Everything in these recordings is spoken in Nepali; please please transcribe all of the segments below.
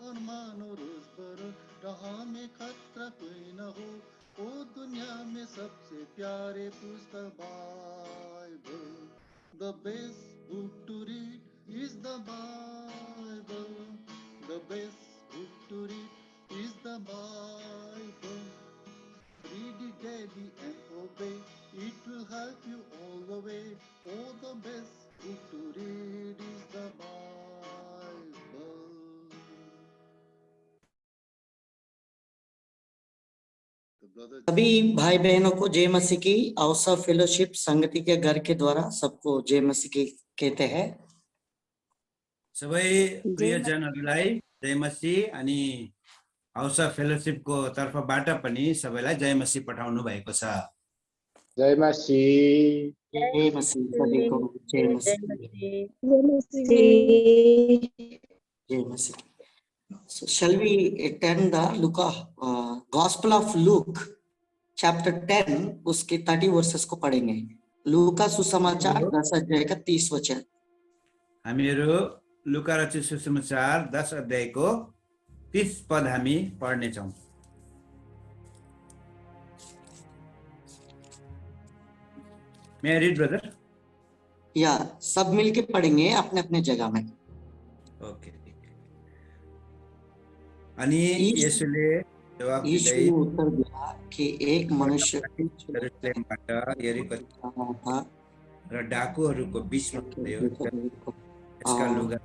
और मानो रोज बरोज राह में खतरा कोई न हो। ओ दुनिया में सबसे प्यारे पुस्तक Bible, the best book to read is the Bible. The best book to read is the Bible. Read it daily and obey, it will help you all the way. Oh, the best book to read is the Bible. सभी भाई बहनों को जय मसीह की। अवसा फेलोशिप संगति के घर के द्वारा सबको जय मसीह की कहते हैं। सबै प्रियजनहरूलाई जय मसीह अनि अवसा फेलोशिपको तर्फबाट पनि सबैलाई जय मसीह पठाउनु भएको छ। जय मसीह। जय मसीह सभी को जय मसीह। जय मसीह। So shall we attend the Gospel of Luke chapter 10 उसके 30 वर्सेस को पढ़ेंगे। लूका सुसमाचार 10 अध्याय का 30 वचन। हामीहरू लुका रचित सुसमाचार 10 अध्यायको 30 पद हामी पढ्ने छौं। May I read, brother? या सब मिलके पढ़ेंगे अपने अपने जगह में। ओके। अनि यसुले जवाब दिँदै उत्तर दिया कि एक मनुष्य यरुशलेमबाट यरीको था र डाकुहरूको बीचमा गयो। यसका लुगा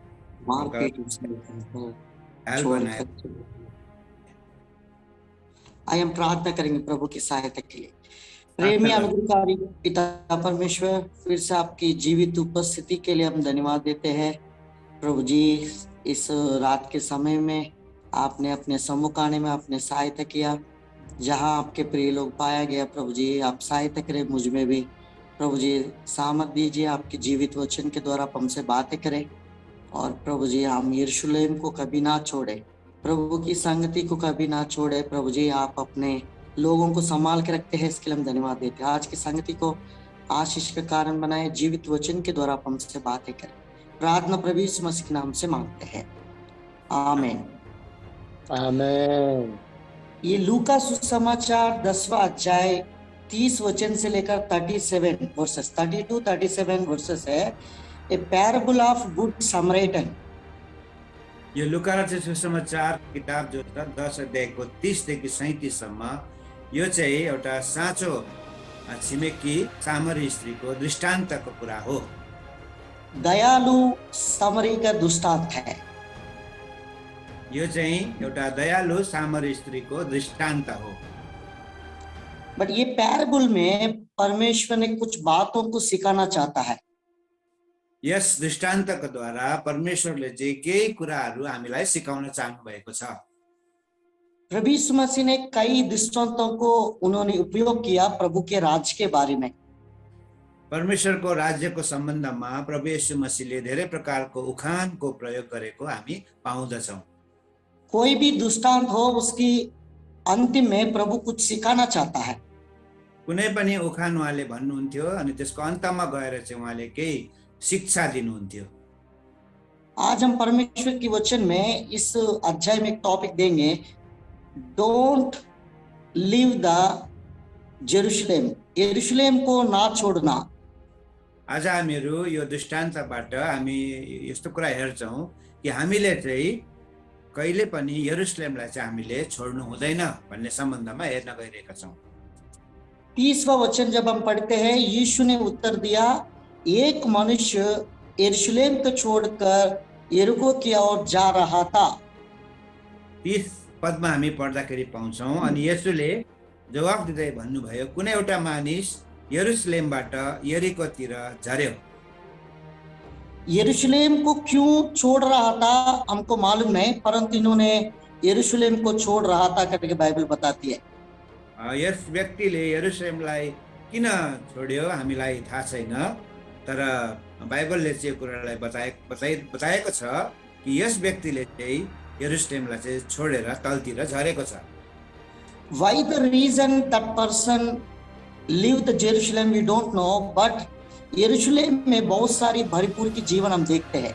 आइए हम प्रार्थना करेंगे प्रभु की सहायता के लिए। प्रेमी अनुग्रहकारी पिता परमेश्वर, फिर से आपकी जीवित उपस्थिति के लिए हम धन्यवाद देते हैं। प्रभु जी, इस रात के समय में आपने अपने सम्मुख आने में आपने सहायता किया। जहां आपके प्रिय लोग पाया गया प्रभु जी, आप सहायता करें मुझ में भी। प्रभु जी सामर्थ दीजिए, आपके जीवित वचन के द्वारा आप हमसे बातें करें। और प्रभु जी हम यरूशलेम को कभी ना छोड़े, प्रभु की संगति को कभी ना छोड़े। प्रभु जी आप अपने लोगों को संभाल के रखते हैं, इसके लिए हम धन्यवाद देते हैं। आज की संगति को आशीष का कारण बनाए, जीवित वचन के द्वारा आप हमसे बातें करें। प्रार्थना प्रभु यीशु मसीह के नाम से मांगते हैं, आमीन। आमीन। ये लूका सुसमाचार 10वां अध्याय 30 वचन से लेकर 37 वर्सेस 32 37 वर्सेस है। ए पैराबल ऑफ गुड समराइटन। यो लुका रचित सुसमाचार किताब जो छ 10 अध्यायको 30 देखि 37 सम्म यो चाहिँ एउटा साँचो छिमेकी सामरी स्त्रीको दृष्टान्तको कुरा हो। दयालु सामरी का दृष्टान्त है। यो चाहिँ एउटा दयालु सामरी स्त्रीको दृष्टान्त हो। बट ये पैराबल में परमेश्वर ने कुछ बातों को सिखाना चाहता है। यस दृष्टान्तको द्वारा परमेश्वरले चाहिँ केही कुराहरू हामीलाई सिकाउन चाहनु भएको छ। प्रभु यीशु मसीह ने कई दृष्टांतों को उन्होंने उपयोग किया प्रभु के राज्य के बारे में। परमेश्वरको राज्यको सम्बन्धमा प्रभु यीशु मसीहले धेरै प्रकारको उखानको प्रयोग गरेको हामी पाउँदछौं। कोई भी दृष्टांत हो, उसकी अंतिम में प्रभु कुछ सिखाना चाहता है। कुनै पनि उखान उहाँले भन्नुहुन्थ्यो अनि त्यसको अन्तमा गएर चाहिँ उहाँले केही शिक्षा दिनुहुन्थ्यो। आज हम परमेश्वर की वचन में इस अध्याय में एक टॉपिक देंगे, डोंट लीव द जेरूशलेम। यरूशलेम को ना छोड़ना। आज हामीहरू यो दृष्टान्तबाट हामी यस्तो कुरा हेर्छौं कि हामीले चाहिँ कहिले पनि यरूशलेमलाई चाहिँ हामीले छोड्नु हुँदैन भन्ने सम्बन्धमा हेर्न गइरहेका छौं। 30वां वचन जब हम पढ़ते हैं, यीशु ने उत्तर दिया, एक मनुष्य यरूशलेम को छोड़कर यरीको की ओर जा रहा था। 30 पदमा हामी पढ्दाखेरि पाउँछौं, अनि येशूले जवाफ दिँदै भन्नुभयो, कुनै एउटा मानिस यरूशलेमबाट यरीकोतिर झर्यो। यरूशलेम को क्यों छोड़ रहा था हमको मालूम नहीं, परंतु इन्होंने यरूशलेम को छोड़ रहा था करके बाइबल बताती है। यस व्यक्तिले यरूशलेमलाई किन छोड्यो हामीलाई थाहा छैन, तर बाइबलले चाहिँ कुरालाई बताएको छ कि यस व्यक्तिले चाहिँ यरूशलेमलाई चाहिँ छोडेर तलतिर झरेको छ। Why the reason that person leave the Jerusalem we don't know, but यरूशलेम में बहुत सारी भरपूर की जीवन हम देखते हैं।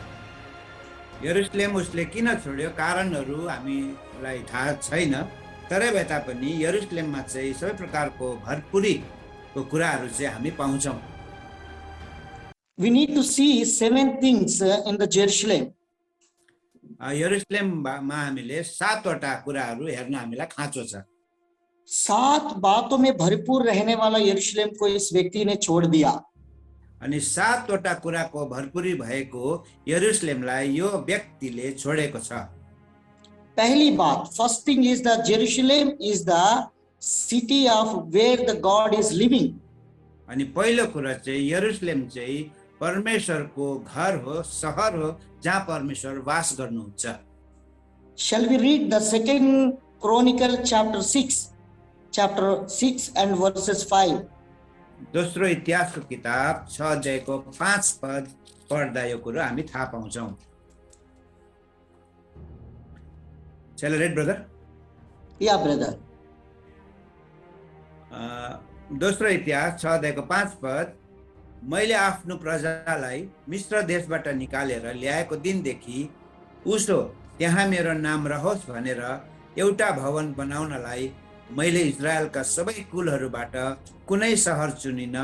यरुशलेम उसले किन छोड्यो कारणहरू हामीलाई थाहा छैन, तरै भए तापनि यरुशलेममा चाहिँ सबै प्रकारको भरपुरीको कुराहरू चाहिँ हामी पाउँछौँ। We need to see 7 things in the Jerusalem. यरुशलेममा हामीले 7वटा कुराहरू हेर्न हामीलाई खाँचो छ। 7 बातों में भरपूर रहने वाला यरूशलेम को इस व्यक्ति ने छोड़ दिया। अनि 7वटा कुराको भरपुरी भएको यरुशलेमलाई यो व्यक्तिले छोडेको छ। पहली बात, first thing is the Jerusalem is the city of where the God is living. अनि पहिलो कुरा चाहिँ यरुशलेम चाहिँ परमेश्वरको घर हो, शहर हो, जहाँ परमेश्वर वास गर्नुहुन्छ। Shall we read the 2nd Chronicle chapter 6 and verses 5? दोस्रो इतिहासको किताब 6 अध्यायको 5 पद पढ्दा यो कुरो हामी थाहा पाउँछौँ। Shall I read, brother? Yeah, brother. दोस्रो इतिहास 6 अध्यायको 5 पद, मैले आफ्नो प्रजालाई मिश्र देशबाट निकालेर ल्याएको दिनदेखि उसो त्यहाँ मेरो नाम रहोस् भनेर एउटा भवन बनाउनलाई मैले इजरायलका सबै कुलहरूबाट कुनै शहर चुनिन,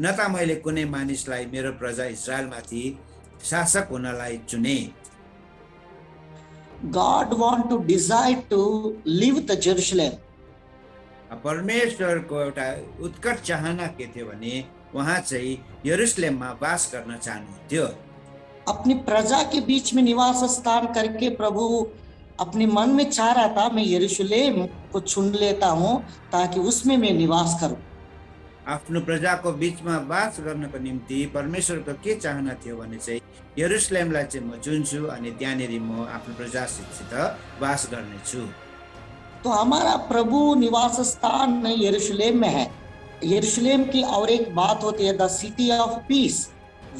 न त मैले कुनै मानिसलाई मेरो प्रजा इजरायलमाथि शासक हुनलाई चुने। God want to desire to live the Jerusalem. परमेश्वरको एउटा उत्कट चाहना के थियो भने उहाँ चाहिँ यरुशलेममा वास गर्न चाहनुहुन्थ्यो। अपनी प्रजा के बीच में निवास स्थान करके प्रभु अपने मन में चाह रहा था, मैं यरूशलेम को चुन लेता हूं ताकि उसमें मैं निवास करूं। आफ्नो प्रजाको बीचमा वास गर्नको निम्ति परमेश्वरको के चाहना थियो भने चाहिँ यरुशलेमलाई चाहिँ म चुन्छु अनि त्यहाँनेरि म आफ्नो प्रजासित वास गर्नेछु। तो हमारा प्रभु निवास स्थान यरूशलेम में है। यरूशलेम की और एक बात होती है, the city of peace,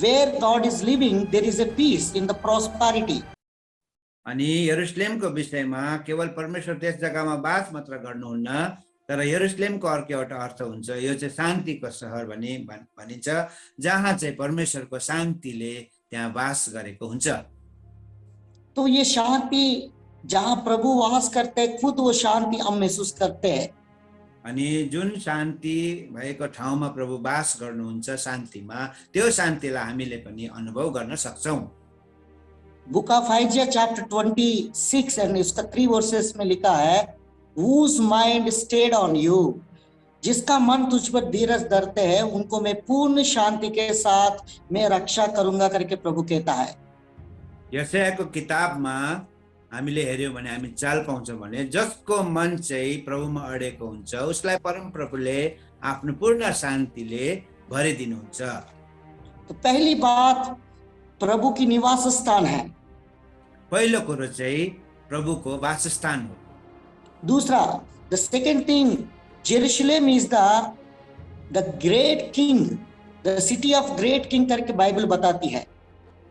where God is living there is a peace in the prosperity. अनि यरुशलेमको विषयमा केवल परमेश्वर त्यस जग्गामा वास मात्र गर्नुहुन्न, तर यरुशलेमको अर्को एउटा अर्थ हुन्छ, यो चाहिँ शान्तिको सहर भनिन्छ, जहाँ चाहिँ परमेश्वरको शान्तिले त्यहाँ वास गरेको हुन्छ। तो ये शांति जहाँ प्रभु वास करते हैं, खुद वो शांति हम महसूस करते हैं। अनि जुन शान्ति भएको ठाउँमा प्रभु वास गर्नुहुन्छ शान्तिमा, त्यो शान्तिलाई हामीले पनि अनुभव गर्न सक्छौं। बुक ऑफ आइजिया चैप्टर 26 एंड इसका 3 वर्सेस में लिखा है, whose mind stayed on you, जिसका मन तुझ पर धीरज धरते हैं उनको मैं पूर्ण शांति के साथ मैं रक्षा करूंगा करके प्रभु कहता है। यशायाको किताबमा हामीले हेर्यौं भने हामी चाल पाउँछौं भने जसको मन चाहिँ प्रभुमा अडेको हुन्छ उसलाई परमप्रभुले आफ्नो पूर्ण शान्तिले भरिदिनुहुन्छ। तो पहली बात प्रभु की निवास स्थान है। पहिलो कुरो चाहिँ प्रभुको वासस्थान हो। दूसरा, the second thing, Jerusalem is the great king, the city of great king करके बाइबल बताती है।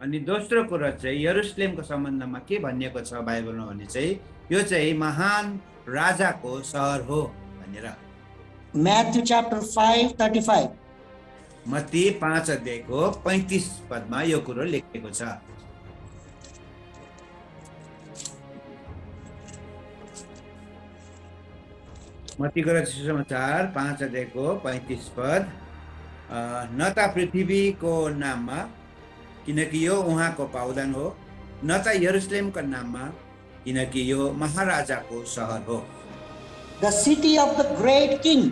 अनि दोस्रो कुरा चाहिँ यरुशलेमको सम्बन्धमा के भनिएको छ बाइबलमा भने चाहिँ यो चाहिँ महान राजाको सहर हो भनेर। मैथ्यू चैप्टर 5:35, मत्ती 5 अध्यायको 35 पदमा यो कुरो लेखिएको छ। मत्तीको रचित समाचार 5 अध्यायको 35 पद, न त पृथ्वीको नाममा किनकि यो उहाँको पावदान हो, न त यरुशलेमको नाममा किनकि यो महाराजाको सहर हो। The city of the great king,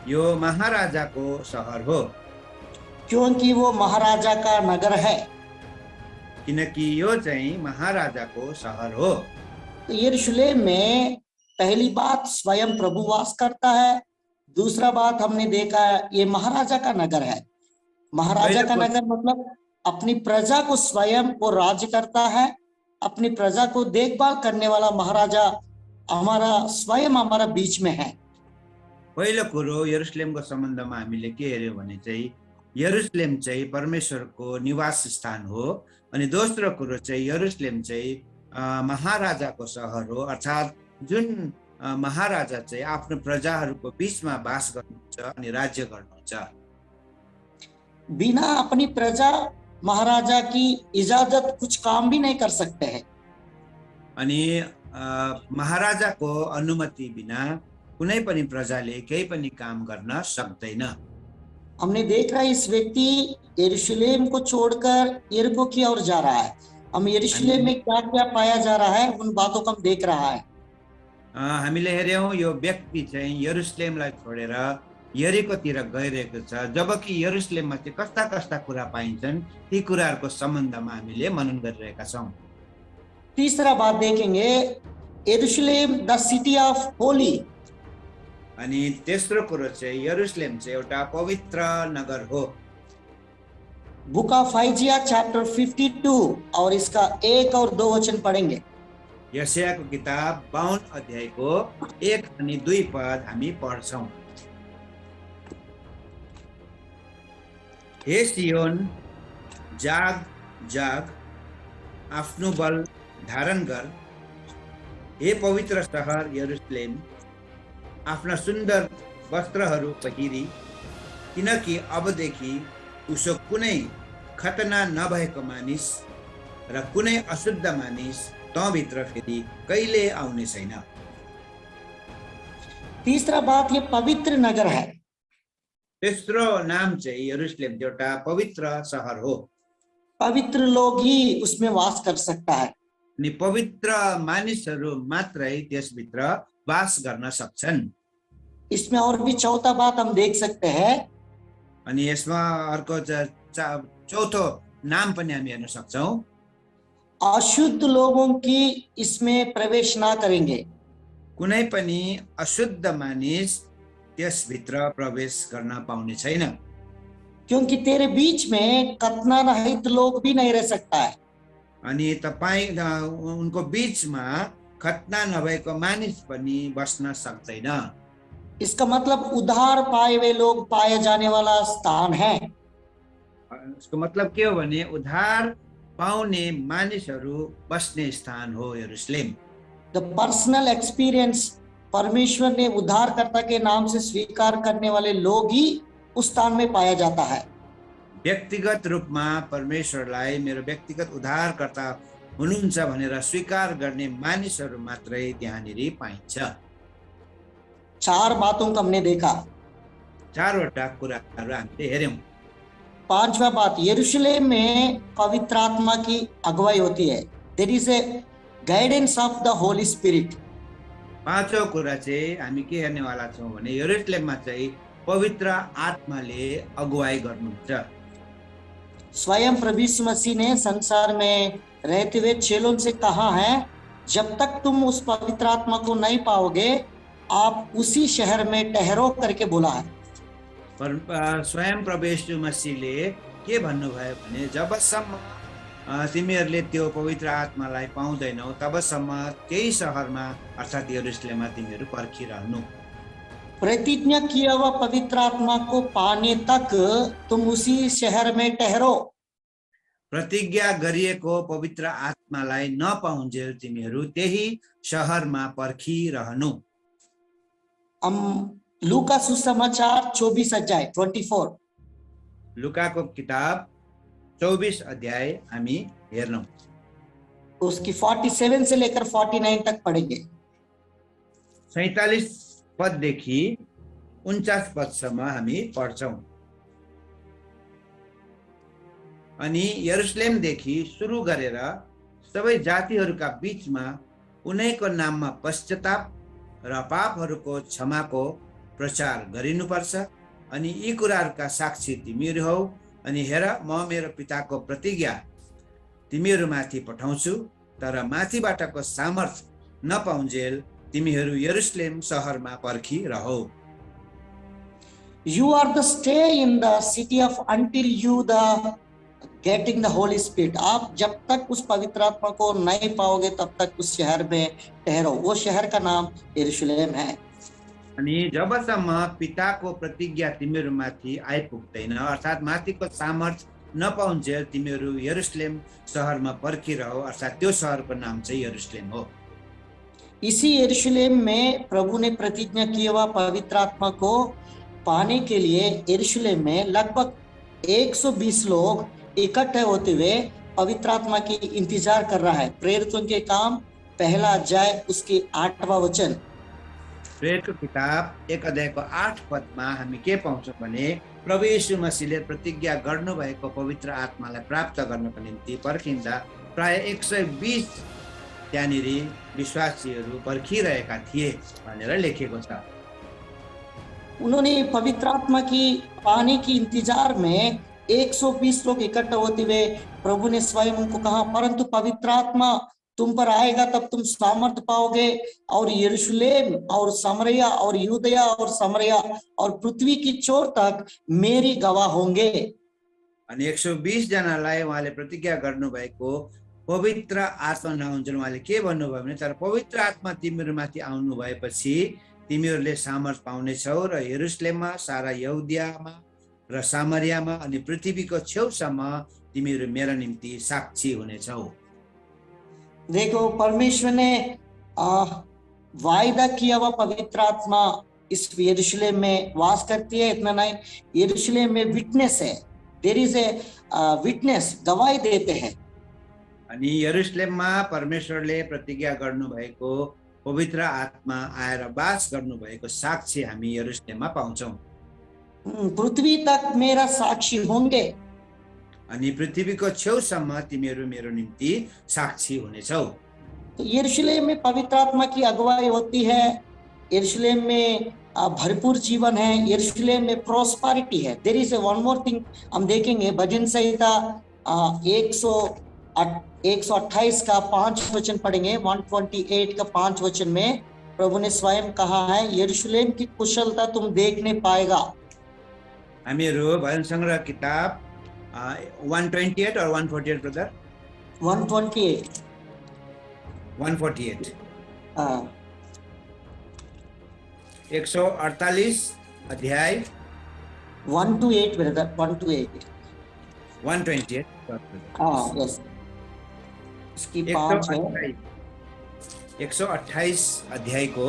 यो महाराजाको सहर हो क्योंकि वो महाराजा का नगर है। किनकि यो चाहिँ महाराजाको सहर हो। तो यरूशलेम में पहली बात स्वयं प्रभु वास करता है। दूसरा बात हमने देखा ये महाराजा का नगर है। महाराजा का नगर मतलब अपनी प्रजा को स्वयं वो राज्य करता है। अपनी प्रजा को देखभाल करने वाला महाराजा हमारा स्वयं हमारा बीच में है। पहिलो कुरो यरुशलेमको सम्बन्धमा हामीले के हेर्यौं भने चाहिँ यरुशलेम चाहिँ परमेश्वरको निवास स्थान हो। अनि दोस्रो कुरो चाहिँ यरुशलेम चाहिँ महाराजाको सहर हो, अर्थात् जुन महाराजा चाहिँ आफ्नो प्रजाहरूको बीचमा वास गर्नुहुन्छ अनि राज्य गर्नुहुन्छ। बिना अपनी प्रजा महाराजा की इजाजत कुछ काम भी नहीं कर सकते हैं। अनि महाराजाको अनुमति बिना कुनै पनि प्रजाले केही पनि काम गर्न सक्दैन। हमने देख रहा है इस व्यक्ति यरूशलेम को छोड़कर यरीको की ओर जा रहा है। हम यरूशलेम में क्या क्या पाया जा रहा है उन बातों को हम देख रहा है। हामीले हेर्यौं यो व्यक्ति चाहिँ यरुशलेमलाई छोडेर यरीकोतिर गइरहेको छ, जबकि यरुशलेममा चाहिँ कस्ता कस्ता कुरा पाइन्छन् ती कुराहरूको सम्बन्धमा हामीले मनन गरिरहेका छौं। तीसरा बात देखेंगे, यरूशलेम द सिटी ऑफ होली। अनि तेस्रो कुरो चाहिँ यरुशलेम चाहिँ एउटा पवित्र नगर हो। बुक ऑफ आइजिया चैप्टर 52 और इसका 1 और 2 वचन पढ़ेंगे। यशायाको किताब 52 अध्यायको 1 अनि 2 पद हामी पढ्छौं। हे सियोन, जाग जाग, आफ्नो बल धारण गर। हे पवित्र शहर यरुशलेम, आफ्ना सुन्दर वस्त्रहरू पहिरी, किनकि अबदेखि उसो कुनै खतना नभएको मानिस र कुनै अशुद्ध मानिस तँभित्र फेरि कहिले आउने छैन। तीसरा बात, ये पवित्र नगर है। तेस्रो नाम चाहिँ यरुशलेम एउटा पवित्र शहर हो। पवित्र लोग ही उसमें वास कर सकता है। अनि पवित्र मानिसहरू मात्रै त्यसभित्र वास गर्न सक्छन्। इसमें और भी चौथा बात हम देख सकते हैं, अनि यसमा अर्को चौथो नाम पनि हामी हेर्न सक्छौं, अशुद्ध लोगों की इसमें प्रवेश ना करेंगे। कुनै पनि अशुद्ध मानिस त्यसभित्र प्रवेश गर्न पाउने छैन, क्योंकि तेरे बीच में खतना रहित लोग भी नहीं रह सकता है। अनि तपाई उनको बीचमा खतना नभएको मानिस पनि बस्न सक्दैन। इसका मतलब उद्धार पाए हुए लोग पाए जाने वाला स्थान है। यसको मतलब के हो भने उद्धार पाउने मानिसहरू बस्ने स्थान हो यरुशलेम। द पर्सनल एक्सपीरियंस, परमेश्वर ने उद्धारकर्ता के नाम से स्वीकार करने वाले लोग ही उस स्थान में पाया जाता है। व्यक्तिगत रूपमा परमेश्वरलाई मेरो व्यक्तिगत उद्धारकर्ता हुनुहुन्छ भनेर स्वीकार गर्ने मानिसहरू मात्रै त्यहाँनिर पाइन्छ। 4 बातों को हमने देखा। 4वटा कुराहरू हामीले हेर्यौं। 5वां बात, यरूशलेम में पवित्र आत्मा की अगुवाई होती है। There is a guidance of the Holy Spirit. 5औं कुरा चाहिँ हामी के हेर्नेवाला छौं भने यरुशलेममा चाहिँ पवित्र आत्माले अगुवाई गर्नुहुन्छ। स्वयं प्रभु यीशु मसीह ने संसार में रहते हुए चेलों से कहा है, जब तक तुम उस पवित्र आत्मा को नहीं पाओगे आप उसी शहर में ठहरो करके बोला है। पर स्वयं प्रभु यीशु मसीहले के भन्नुभयो भने जबसम्म तिमीहरूले त्यो पवित्र आत्मालाई पाउँदैनौ तबसम्म त्यही शहरमा अर्थात् यरुशलेममा तिमीहरू पर्खिरहनु। प्रतिज्ञा किया हुआ पवित्र आत्मा को पाने तक तुम उसी शहर में ठहरो। प्रतिज्ञा गरिएको पवित्र आत्मालाई नपाउन्जेल तिमीहरू त्यही शहरमा पर्खिरहनु। हम लूका सुसमाचार 24 अध्याय 24, लुकाको किताब 24 अध्याय हामी हेर्नौ। उसकी 47 से लेकर 49 तक पढ़ेंगे। 47 पददेखि 49 पदसम्म हामी पढ्छौं। अनि यरुशलेमदेखि सुरु गरेर सबै जातिहरूका बीचमा उनैको नाममा पश्चाताप र पापहरूको क्षमाको प्रचार गरिनुपर्छ। अनि यी कुराहरूका साक्षी तिमीहरू हौ। अनि हेर, म मेरो पिताको प्रतिज्ञा तिमीहरूमाथि पठाउँछु, तर माथिबाटको सामर्थ नपाउन्जेल तिमीहरू यरुशलेम शहरमा पर्खिरहौ। You are the stay in the city of until you the getting the Holy Spirit. आप जब तक उस पवित्र आत्मा को नहीं पाओगे तब तक उस शहर में ठहरो। वो शहर का नाम यरूशलेम है। अनि जबसम्म पिताको प्रतिज्ञा तिमीहरूमाथि आइपुग्दैन अर्थात् माथिको सामर्थ नपाउन्जेल तिमीहरू यरुशलेम शहरमा पर्खिरहौ, अर्थात् त्यो शहरको नाम चाहिँ यरुशलेम हो। इसी यरूशलेम में प्रभु ने प्रतिज्ञा किया हुआ पवित्र आत्मा को पाने के लिए यरूशलेम में लगभग 120 लोग इकट्ठे होते हुए पवित्र आत्मा की इंतजार कर रहा है। प्रेरितों के काम पहला अध्याय उसके 8वां वचन। प्रेरितको किताब 1 अध्यायको 8 पदमा हामी के पाउँछौँ भने प्रभु यीशु मसीहले प्रतिज्ञा गर्नुभएको पवित्र आत्मालाई प्राप्त गर्नको निम्ति पर्खिँदा प्राय 120 त्यहाँनिर विश्वासीहरू पर्खिरहेका थिए भनेर लेखिएको छ। उन्होंने पवित्र आत्मा की पाने की इंतजार में 120 लोग इकट्ठे होते हुए प्रभु ने स्वयं उनको कहा, परंतु पवित्र आत्मा तुम पर आएगा तब तुम सामर्थ पाओगे और यरूशलेम और समरिया और यूदया और समरिया और पृथ्वी की चोर तक मेरी गवाह होंगे। अनि 120 जनालाई उहाँले प्रतिज्ञा गर्नुभएको पवित्र आत्मा नहुन्जेल उहाँले के भन्नुभयो भने तर पवित्र आत्मा तिमीहरूमाथि आउनु भएपछि तिमीहरूले सामर्थ पाउनेछौ र यरुशलेममा सारा यहुदियामा र सामरियामा अनि पृथ्वीको छेउसम्म तिमीहरू मेरा निम्ति साक्षी हुनेछौ। देखो, परमेश्वर ने वायदा किया हुआ पवित्र आत्मा इस यरूशलेम में वास करती है। इतना नहीं, यरूशलेम में विटनेस है, देयर इज ए विटनेस, गवाही देते हैं। अनि यरुशलेममा परमेश्वरले प्रतिज्ञा गर्नुभएको पवित्र आत्मा आएर वास गर्नुभएको साक्षी हामी यरुशलेममा पाउँछौँ। पृथ्वी तक मेरा साक्षी होंगे। अनि पृथ्वीको छेउसम्म तिमीहरू मेरो निम्ति साक्षी हुनेछौ। तो यरूशलेम में पवित्र आत्मा की अगुवाई होती है। यरूशलेम में भरपूर जीवन है। यरूशलेम में प्रॉस्पेरिटी है। There is a one more thing हम देखेंगे। भजन संहिता 128 का 5 वचन पढ़ेंगे। 128 का 5 वचन में प्रभु ने स्वयं कहा है, यरूशलेम की कुशलता तुम देखने पाएगा। हामीहरू भजन संग्रह किताब 128 और 148 ब्रदर 128 148 अध्याय 1 to 8 ब्रदर 1 to 8 128 यस इसकी 5 है। 128 अध्यायको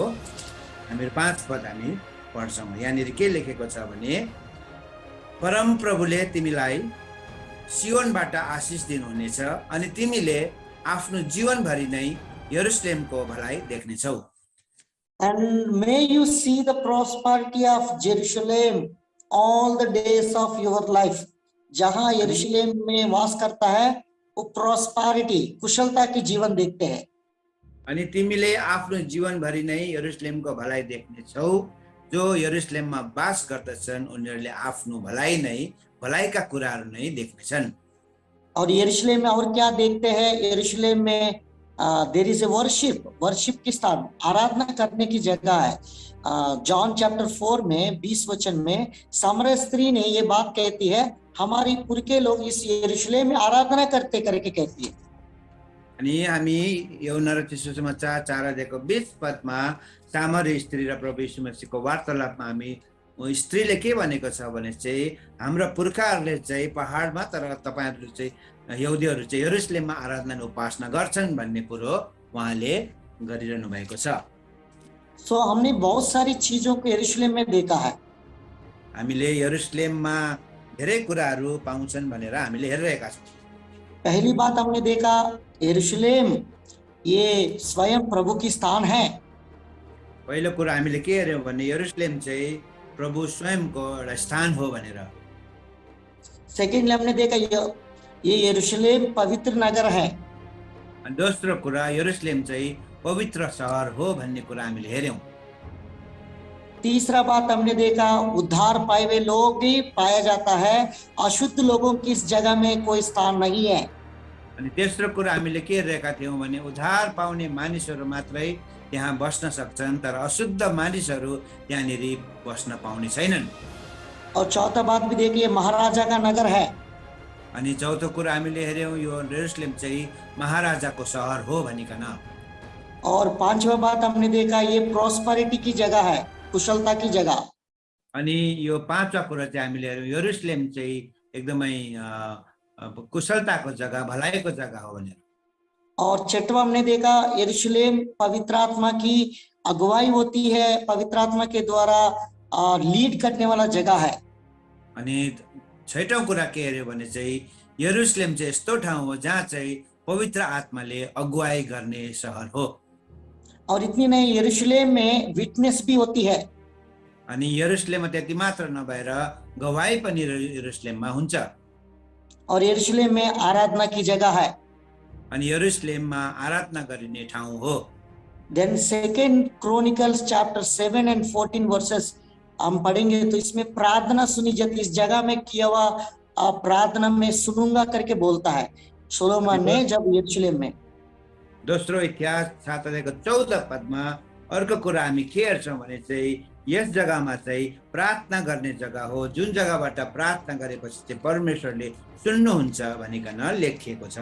हामीहरू 5 पद हामी पढ्छौँ। यहाँनिर के लेखेको छ भने परम प्रभुले तिमीलाई सियोनबाट आशिष दिनुहुनेछ अनि तिमीले आफ्नो जीवनभरि नै यरुशलेमको भलाइ देख्नेछौ। And may you see the prosperity of Jerusalem all the days of your life. जहाँ यरूशलेम में वास करता है वो प्रॉस्पेरिटी, कुशलता की जीवन देखते हैं। अनि तिमीले आफ्नो जीवनभरि नै यरुशलेमको भलाइ देख्नेछौ। जो यरुशलेममा वास गर्दछन् उनीहरूले आफ्नो भलाइ नै भलाइका कुराहरू नै देख्नेछन्। और यरूशलेम में और क्या देखते हैं? यरूशलेम में देयर इज ए वर्शिप की स्थान, आराधना करने की जगह है। जॉन चैप्टर 4 में 20 वचन में सामरिया स्त्री ने ये बात कहती है, हमारी पुरखे लोग इस यरूशलेम में आराधना करते करके कहती है। अनि हामी यूहन्ना रचित सुसमाचार 4 अध्यायको 20 पदमा सामरिया स्त्री र प्रभु यीशु मसीहको वार्तालापमा हामी स्त्रीले के भनेको छ भने चाहिँ हाम्रो पुर्खाहरूले चाहिँ पहाडमा तर तपाईहरुले चाहिँ यहुदीहरू चाहिँ यरुशलेममा आराधना उपासना गर्छन् भन्ने कुरो उहाँले गरिरहनु भएको छ। सो हमने बहुत सारी चीजों को यरूशलेम में देखा है। हामीले यरुशलेममा धेरै कुराहरू पाउँछन् भनेर हामीले हेरिरहेका छौँ। पहली बात हमने देखा, यरूशलेम ये स्वयं प्रभु की स्थान है। पहिलो कुरा हामीले के हेर्यौं भने यरुशलेम चाहिँ प्रभु स्वयंको एउटा स्थान हो भनेर। सेकेंडली हमने देखा ये यरूशलेम पवित्र नगर है। अनि दोस्रो कुरा यरुशलेम चाहिँ पवित्र शहर हो भन्ने कुरा हामीले हेर्यौं। तीसरा बात हमने देखा, उद्धार पाए हुए लोग ही पाया जाता है, अशुद्ध लोगों की इस जगह में कोई स्थान नहीं है। अनि तेस्रो कुरा हामीले के हेरेका थियौं भने उद्धार पाउने मानिसहरू मात्रै त्यहाँ बस्न सक्छन् तर अशुद्ध मानिसहरू त्यहाँनिर बस्न पाउने छैनन्। और चौथा बात भी देखिए, महाराजा का नगर है। अनि चौथो कुरा हामीले हेर्यौं यो यरुशलेम चाहिँ महाराजाको शहर हो भनिकन। और पांचवा बात हमने देखा, ये प्रॉस्पेरिटी की जगह है, कुशलता की जगह। अनि यो पाँचवा कुरा चाहिँ हामीले हेर्यौं यरुशलेम चाहिँ एकदमै कुशलताको जगह, भलाइको जगह हो भनेर। और छठवा हमने देखा, यरूशलेम पवित्र आत्मा की अगुवाई होती है, पवित्र आत्मा के द्वारा लीड करने वाला जगह है। अनि छैटौं कुरा के हेर्यो भने चाहिँ यरुशलेम चाहिँ यस्तो ठाउँ हो जहाँ चाहिँ पवित्र आत्माले अगुवाई गर्ने सहर हो। और इतनी नहीं, यरूशलेम में विटनेस भी होती है। अनि यरुशलेममा त्यति मात्र नभएर गवाई पनि यरुशलेममा हुन्छ। और यरूशलेम में आराधना की जगह है। अनि यरुशलेममा आराधना गरिने ठाउँ हो। Then second Chronicles chapter 7 and 14 verses हम पढ़ेंगे तो इसमें प्रार्थना सुनी जाती है। इस जगह में किया हुआ प्रार्थना में सुनूंगा करके बोलता है सोलोमन ने जब यरूशलेम में। दोस्रो इतिहास 7:14 पदमा अर्को कुरा हामी के हेर्छौँ भने चाहिँ यस जग्गामा चाहिँ प्रार्थना गर्ने जग्गा हो, जुन जग्गाबाट प्रार्थना गरेपछि चाहिँ परमेश्वरले सुन्नुहुन्छ भनिकन लेखिएको छ।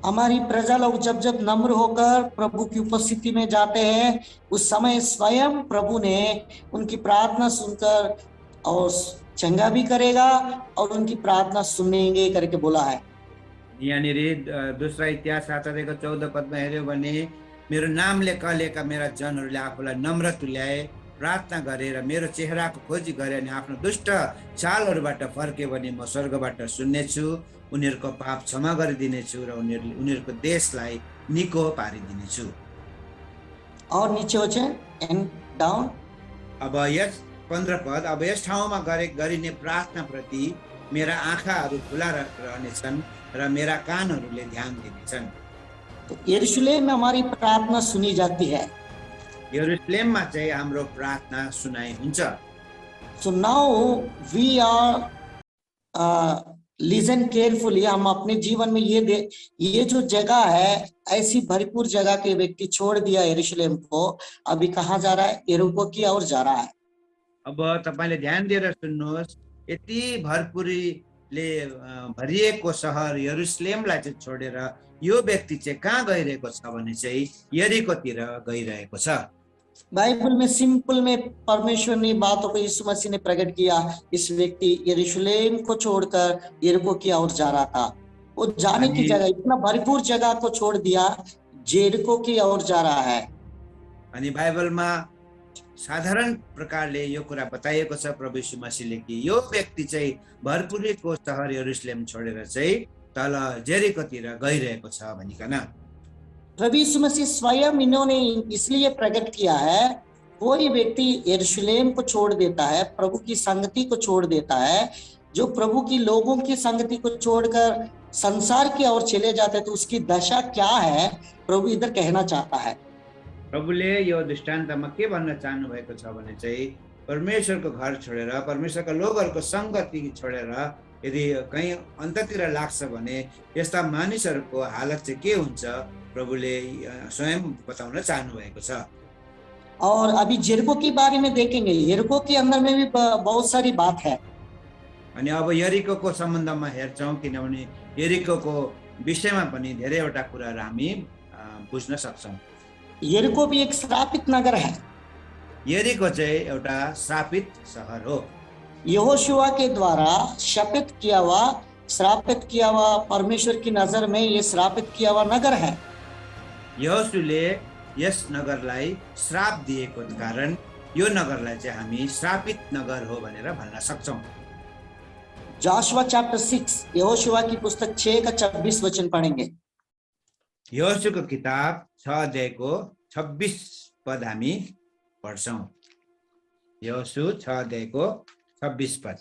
हमारी प्रजा लोग जब जब नम्र होकर प्रभु की उपस्थिति में जाते हैं, उस समय स्वयं प्रभु ने उनकी प्रार्थना सुनकर और चंगा भी करेगा और उनकी प्रार्थना सुनेंगे करके बोला है। यहाँनिर दोस्रो इतिहास 7:14 पदमा हेर्यो भने मेरो नामले कलेका मेरा जनहरूले आफूलाई नम्र तुल्याए, प्रार्थना गरे र मेरो चेहराको खोजी गरे अनि आफ्नो दुष्ट चालहरूबाट फर्के भने म स्वर्गबाट सुन्नेछु, उनीहरूको पाप क्षमा गरिदिनेछु र उनीहरूको देशलाई निको पारिदिनेछु। और नीचे हो जाए एंड डाउन। अब यस 15 पद, अब यस ठाउँमा गरिने प्रार्थना प्रति मेरा आँखाहरू खुला रहनेछन् र मेरा कानहरूले ध्यान दिनेछन्। तो यरूशलेम में हमारी प्रार्थना सुनी जाती है। यरुशलेममा चाहिँ हाम्रो प्रार्थना सुनाइ हुन्छ। So now we are listen carefully. हम अपने जीवन में ये जो जगह है, ऐसी भरपूर जगह के व्यक्ति छोड़ दिया यरूशलेम को, अभी कहाँ जा रहा है? यरीको की ओर जा रहा है। अब तपाईले ध्यान दिएर सुन्नुहोस्, यति भरपुरीले भरिएको सहर यरुशलेमलाई चाहिँ छोडेर यो व्यक्ति चाहिँ कहाँ गइरहेको छ भने चाहिँ यरीकोतिर गइरहेको छ। बाइबल में सिंपल में परमेश्वर ने बातों को यीशु मसीह ने प्रकट किया। इस व्यक्ति यरूशलेम को छोड़कर यरीको की ओर जा रहा था। वो जाने की जगह, इतना भरपूर जगह को छोड़ दिया, यरीको की ओर जा रहा है। अनि बाइबलमा साधारण प्रकारले यो कुरा बताइएको छ प्रभु यीशु मसीहले कि यो व्यक्ति चाहिँ भरपुरीको सहर यरुशलेम छोडेर चाहिँ तल जेरिकोतिर गइरहेको छ भनिकन। प्रभु यीशु मसीह स्वयं इन्होंने इसलिए प्रकट किया है, कोई व्यक्ति यरूशलेम को छोड़ देता है, प्रभु की संगति को छोड़ देता है, जो प्रभु की लोगों की संगति को छोड़कर संसार की ओर चले जाते हैं, तो उसकी दशा क्या है प्रभु इधर कहना चाहता है। प्रभुले यो दृष्टान्तमा के भन्न चाहनु भएको छ भने चाहिँ परमेश्वरको घर छोडेर, परमेश्वरका लोगहरूको संगति छोडेर यदि कहीँ अन्ततिर लाग्छ भने यस्ता मानिसहरूको हालत चाहिँ के हुन्छ प्रभुले स्वयं बताउन चाहनु भएको छ। और अभी यरीको के बारे में देखेंगे। यरीको के अंदर में भी बहुत सारी बात है। अनि अब यरीकोको सम्बन्धमा हेर्छौँ, किनभने यरीकोको विषयमा पनि धेरैवटा कुराहरू हामी बुझ्न सक्छौँ। यरीको भी एक श्रापित नगर है। यरीको चाहिँ एउटा श्रापित सहर हो। यहोशुआ के द्वारा शपित किया हुआ, श्रापित किया हुआ, परमेश्वर की नजर में ये श्रापित किया हुआ नगर है। यहोशुले यस नगरलाई श्राप दिएको कारण यो नगरलाई चाहिँ हामी श्रापित नगर हो भनेर भन्न सक्छौँ। जोशुआ चैप्टर 6, यहोशुआ की पुस्तक 6 का 26 वचन पढ़ेंगे। यहोशुको किताब 6 अध्यायको 26 पद हामी पढ्छौँ। यहोशु 6 अध्यायको 26 पद।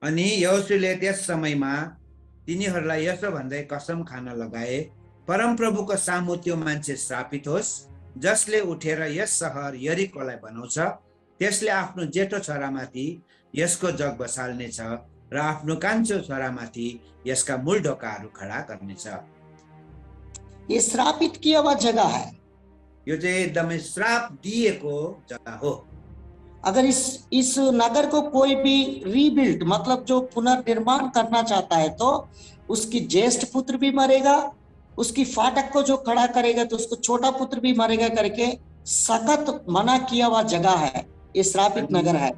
अनि यहोशुले त्यस समयमा तिनीहरूलाई यसो भन्दै कसम खान लगाए, परमप्रभुको सामु त्यो मान्छे श्रापित होस् जसले उठेर यस सहर यरीकोलाई बनाउँछ। त्यसले आफ्नो जेठो छोरामाथि यसको जग बसाल्नेछ र आफ्नो कान्छो छोरामाथि यसका मूल ढोकाहरू खडा गर्नेछ। ये श्रापित किया हुआ जगह है। यो चाहिँ एकदमै श्राप दिएको जग्गा हो। अगर इस नगर को कोई भी रीबिल्ड मतलब जो पुनर्निर्माण करना चाहता है तो उसकी ज्येष्ठ पुत्र भी मरेगा, उसकी फाटक को जो खड़ा करेगा तो उसको छोटा पुत्र भी मरेगा करके सख्त मना किया हुआ जगह है। ये श्रापित नगर है।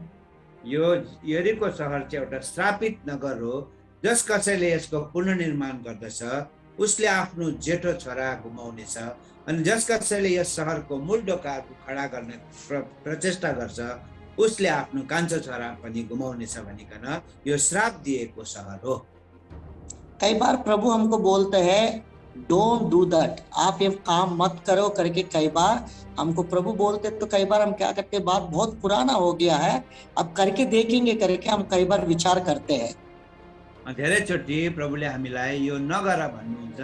यो यरीको सहर चाहिँ एउटा श्रापित नगर हो। जस कसैले यसको पुनर्निर्माण गर्दछ उसले आफ्नो जेठो छोरा गुमाउनेछ, अनि जस कसैले यस सहरको मूल ढोकाहरू खडा गर्ने प्रचेष्टा गर्छ उसले आफ्नो कान्छो छोरा पनि गुमाउनेछ भनिकन यो श्राप दिएको सहर हो। कई बार प्रभु हमको बोलते हैं डोंट डू दैट, आप ये काम मत करो करके कई बार हमको प्रभु बोलते, तो कई बार हम क्या करते, बात बहुत पुराना हो गया है अब करके देखेंगे करके हम कई बार विचार करते हैं। धेरैचोटि प्रभुले हामीलाई यो नगर भन्नुहुन्छ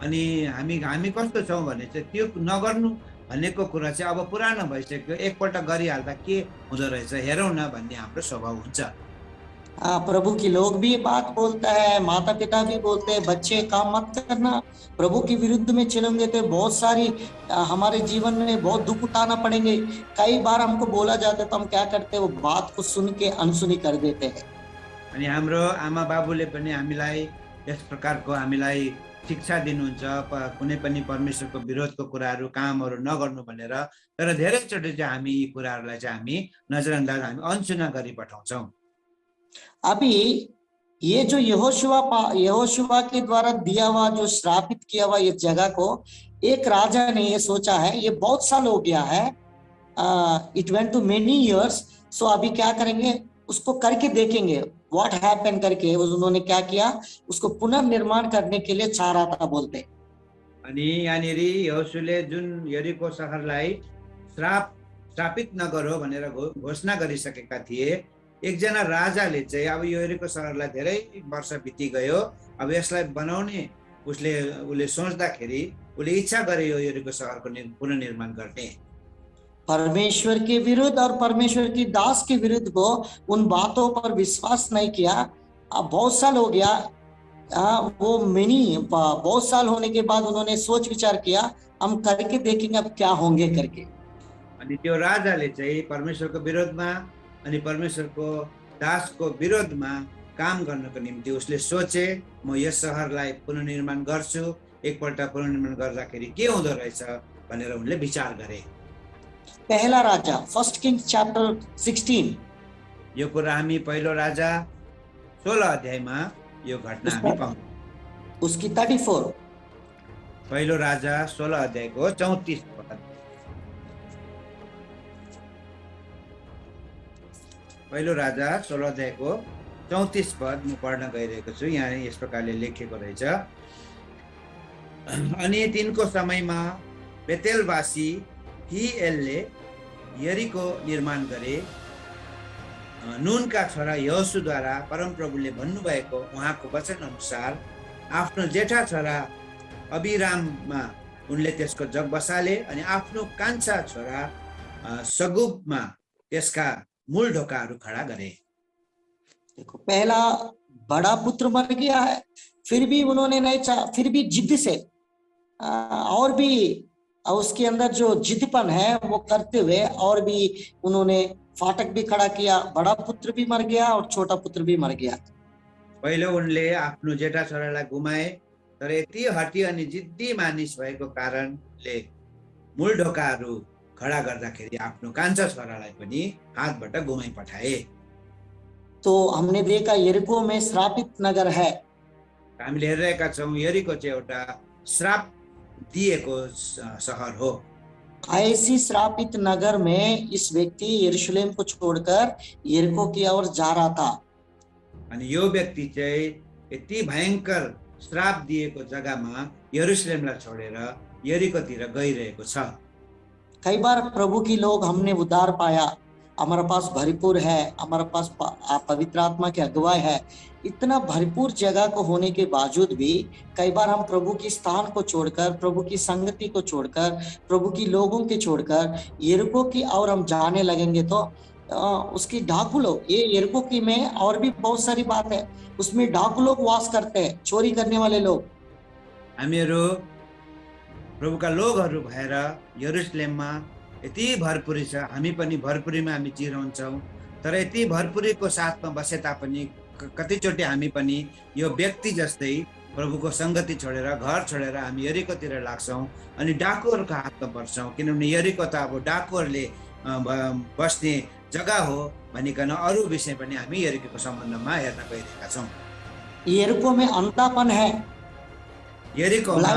अनि हामी कस्तो छौँ भने चाहिँ त्यो नगर्नु भनेको कुरा चाहिँ अब पुरानो भइसक्यो, एकपल्ट गरिहाल्दा के हुँदो रहेछ हेरौँ न भन्ने हाम्रो स्वभाव हुन्छ। प्रभु की लोग भी बात बोलता है, माता पिता भी बोलते हैं बच्चे काम मत करना, प्रभु के विरुद्ध में चलेंगे तो बहुत सारी हमारे जीवन में बहुत दुख उठाना पड़ेंगे। कई बार हमको बोला जाता है तो हम क्या करते हैं, वो बात को सुन के अनसुनी कर देते हैं। अनि हाम्रो आमा बाबुले पनि हामीलाई यस प्रकारको हामीलाई शिक्षा दिनुहुन्छ कुनै पनि परमेश्वरको विरोधको कुराहरू कामहरू नगर्नु भनेर, तर धेरैचोटि चाहिँ हामी यी कुराहरूलाई चाहिँ हामी नजरअन्दाज हामी अनसुना गरी पठाउँछौँ। अभी ये जो यहोशुवा के द्वारा दिया हुआ जो श्रापित किया हुआ ये जगह को एक राजा ने ये सोचा है, ये बहुत साल हो गया है, it went to many years, so अभी क्या करेंगे उसको करके देखेंगे व्हाट हैपन करके उन्होंने क्या किया, उसको पुनर्निर्माण करने के लिए चाह रहा था बोलते। अनि यहाँनिर यहोशुले जुन यरीको सहरलाई श्रापित नगरो भनेर घोषणा गरिसकेका थिए, एकजना राजाले चाहिँ अब यो यरीको सहरलाई धेरै वर्ष बितिगयो, अब यसलाई बनाउने उसले सोच्दाखेरि उसले इच्छा गरे यो यरीको सहरको पुनर्निर्माण गर्ने। परमेश्वर के विरुद्ध और परमेश्वर की दास के विरुद्ध को उन बातों पर विश्वास नहीं किया। अब बहुत साल हो गया, बहुत साल होने के बाद उन्होंने सोच विचार किया हम करके देखेंगे अब क्या होंगे करके। अनि त्यो राजाले चाहिँ परमेश्वरको विरोधमा अनि परमेश्वरको दासको विरोधमा काम गर्नको निम्ति उसले सोचे म यस सहरलाई पुनर्निर्माण गर्छु, एकपल्ट पुनर्निर्माण गर्दाखेरि के हुँदो रहेछ भनेर उनले विचार गरे। पहला राजा फर्स्ट किंग्स चैप्टर 16, यो कुरा हामी पहिलो राजा 16 अध्यायमा यो घटना हामी पाउँछौँ। उसकी 34, पहिलो राजा 16 अध्यायको 34 पद। पहिलो राजा 16 अध्यायको 34 पद म पढ्न गइरहेको छु। यहाँ यस प्रकारले लेखेको रहेछ, अनि तिनको समयमा बेतेलवासी हिएलले यरीको निर्माण गरे। नूनका छोरा यहोशुद्वारा परमप्रभुले भन्नुभएको उहाँको वचन अनुसार आफ्नो जेठा छोरा अबिराममा उनले त्यसको जग बसाले अनि आफ्नो कान्छा छोरा सगुबमा त्यसका मूल ढोकाहरू खडा गरे। देखो पहला बड़ा पुत्र मर गया है, फिर भी उन्होंने नहीं चाहा, फिर भी जिद से और भी उसके अंदर जो जिदपन है वो करते हुए और भी उन्होंने फाटक भी खड़ा किया। बड़ा पुत्र भी मर गया और छोटा पुत्र भी मर गया। पहिले उनले आफ्नो जेठा छोरालाई गुमाए, तर यति हटी अनि जिद्दी मानिस भएको कारणले मूल ढोकाहरू खडा गर्दाखेरि आफ्नो कान्छा छोरालाई पनि हातबाट गुमाइ पठाए। तो हमने देखा यरीको में श्रापित नगर है। हामीले हेरिरहेका छौँ यरीको चाहिँ एउटा श्राप दिएको सहर हो। ऐसी श्रापित नगर में इस व्यक्ति यरूशलेम को छोड़कर यरीको की ओर जा रहा था। अनि यो व्यक्ति चाहिँ यति भयंकर श्राप दिएको जग्गामा यरूशलेमलाई छोडेर यरीकोतिर गइरहेको छ। कई बार प्रभु की लोग हमने उद्धार पाया, हमारे पास भरपूर है, हमारे पास पवित्र आत्मा की अगुवाई है, इतना भरपूर जगह को होने के बावजूद भी कई बार हम प्रभु की स्थान को छोड़कर, प्रभु की संगति को छोड़कर, प्रभु की लोगों के छोड़कर यरीको की और हम जाने लगेंगे तो उसकी डाकू लोग, ये यरीको की में और भी बहुत सारी बात है, उसमें डाकू लोग वास करते हैं, चोरी करने वाले लोग। हामीहरू प्रभुका लोगहरू भएर यरूशलेममा यति भरपुरी छ, हामी पनि भरपुरीमा हामी चिरहन्छौँ, तर यति भरपुरीको साथमा बसे तापनि कतिचोटि हामी पनि यो व्यक्ति जस्तै प्रभुको संगति छोडेर घर छोडेर हामी यरीकोतिर लाग्छौँ अनि डाकुहरूको हातमा पर्छौँ, किनभने यरीको त अब डाकुहरूले बस्ने जग्गा हो भनिकन अरू विषय पनि हामी यरीको सम्बन्धमा हेर्न गइरहेका छौँ। यरीको में अंधापन है, यरीकोमा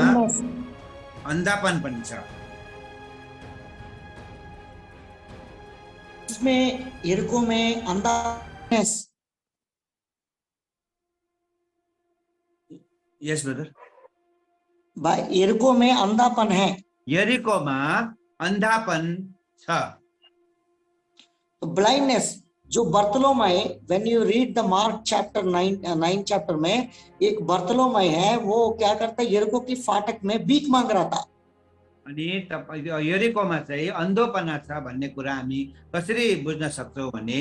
अंधापन पनि छ। इसमें यरीको में अंधापन, यस ब्रदर, भाई यरीको में अंधापन है। यरीकोमा अन्धापन छ। ब्लाइंडनेस जो Bartholomew, when you read the Mark chapter 9 chapter में एक बर्तलोमय है, वो क्या करता है, यरीको की फाटक में भीख मांग रहा था। अनि यरीकोमा चाहिँ अन्धोपना छ भन्ने कुरा हामी कसरी बुझ्न सक्छौँ भने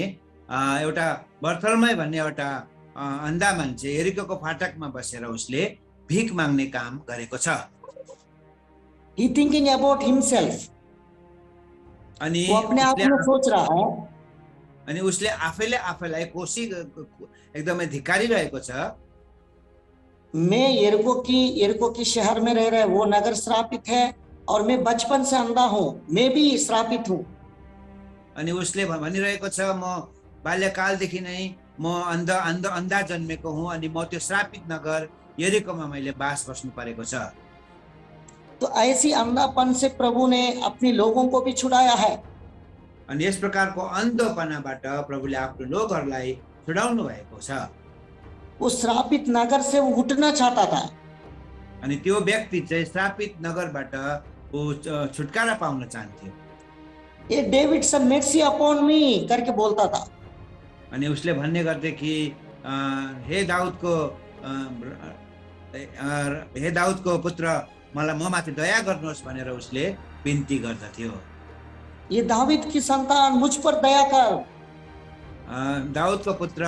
एउटा बर्थलमै भन्ने एउटा अन्धा मान्छे यरीकोको फाटकमा बसेर उसले भीख माग्ने काम गरेको छ। He thinking about himself, अनि वो अपने आप में सोच रहा है, अनि उसले आफैले आफैलाई एकदमै धिक्कारिरहेको छ। मैं यरीको की शहर में रह रहा है, वो नगर श्रापित है और मैं बचपन से अंधा हूँ, मैं भी श्रापित हूँ। अनि उसले भनिरहेको छ, म बाल्यकालदेखि नै म अन्धा जन्मेको हुँ, अनि म त्यो श्रापित नगर यरीकोमा मैले बास बस्नु परेको छ। तो ऐसी अंधापन से प्रभु ने अपने लोगों को भी छुड़ाया है। अनि यस प्रकारको अन्धोपनाबाट प्रभुले आफ्नो लोकहरूलाई छुडाउनु भएको छ। उस श्रापित नगर से वो उठना चाहता था। अनि त्यो व्यक्ति चाहिँ श्रापित नगरबाट ऊ छुटकारा पाउन चाहन्थ्यो। ये डेविड सन मेर्सी अपॉन मी करके बोलता था। अनि उसले भन्ने गर्थे कि हे दाउदको पुत्र, मलाई म माथि दया गर्नुहोस् भनेर उसले बिन्ती गर्दथ्यो। ये दाऊद की संतान मुझ पर दया कर, दाउदको पुत्र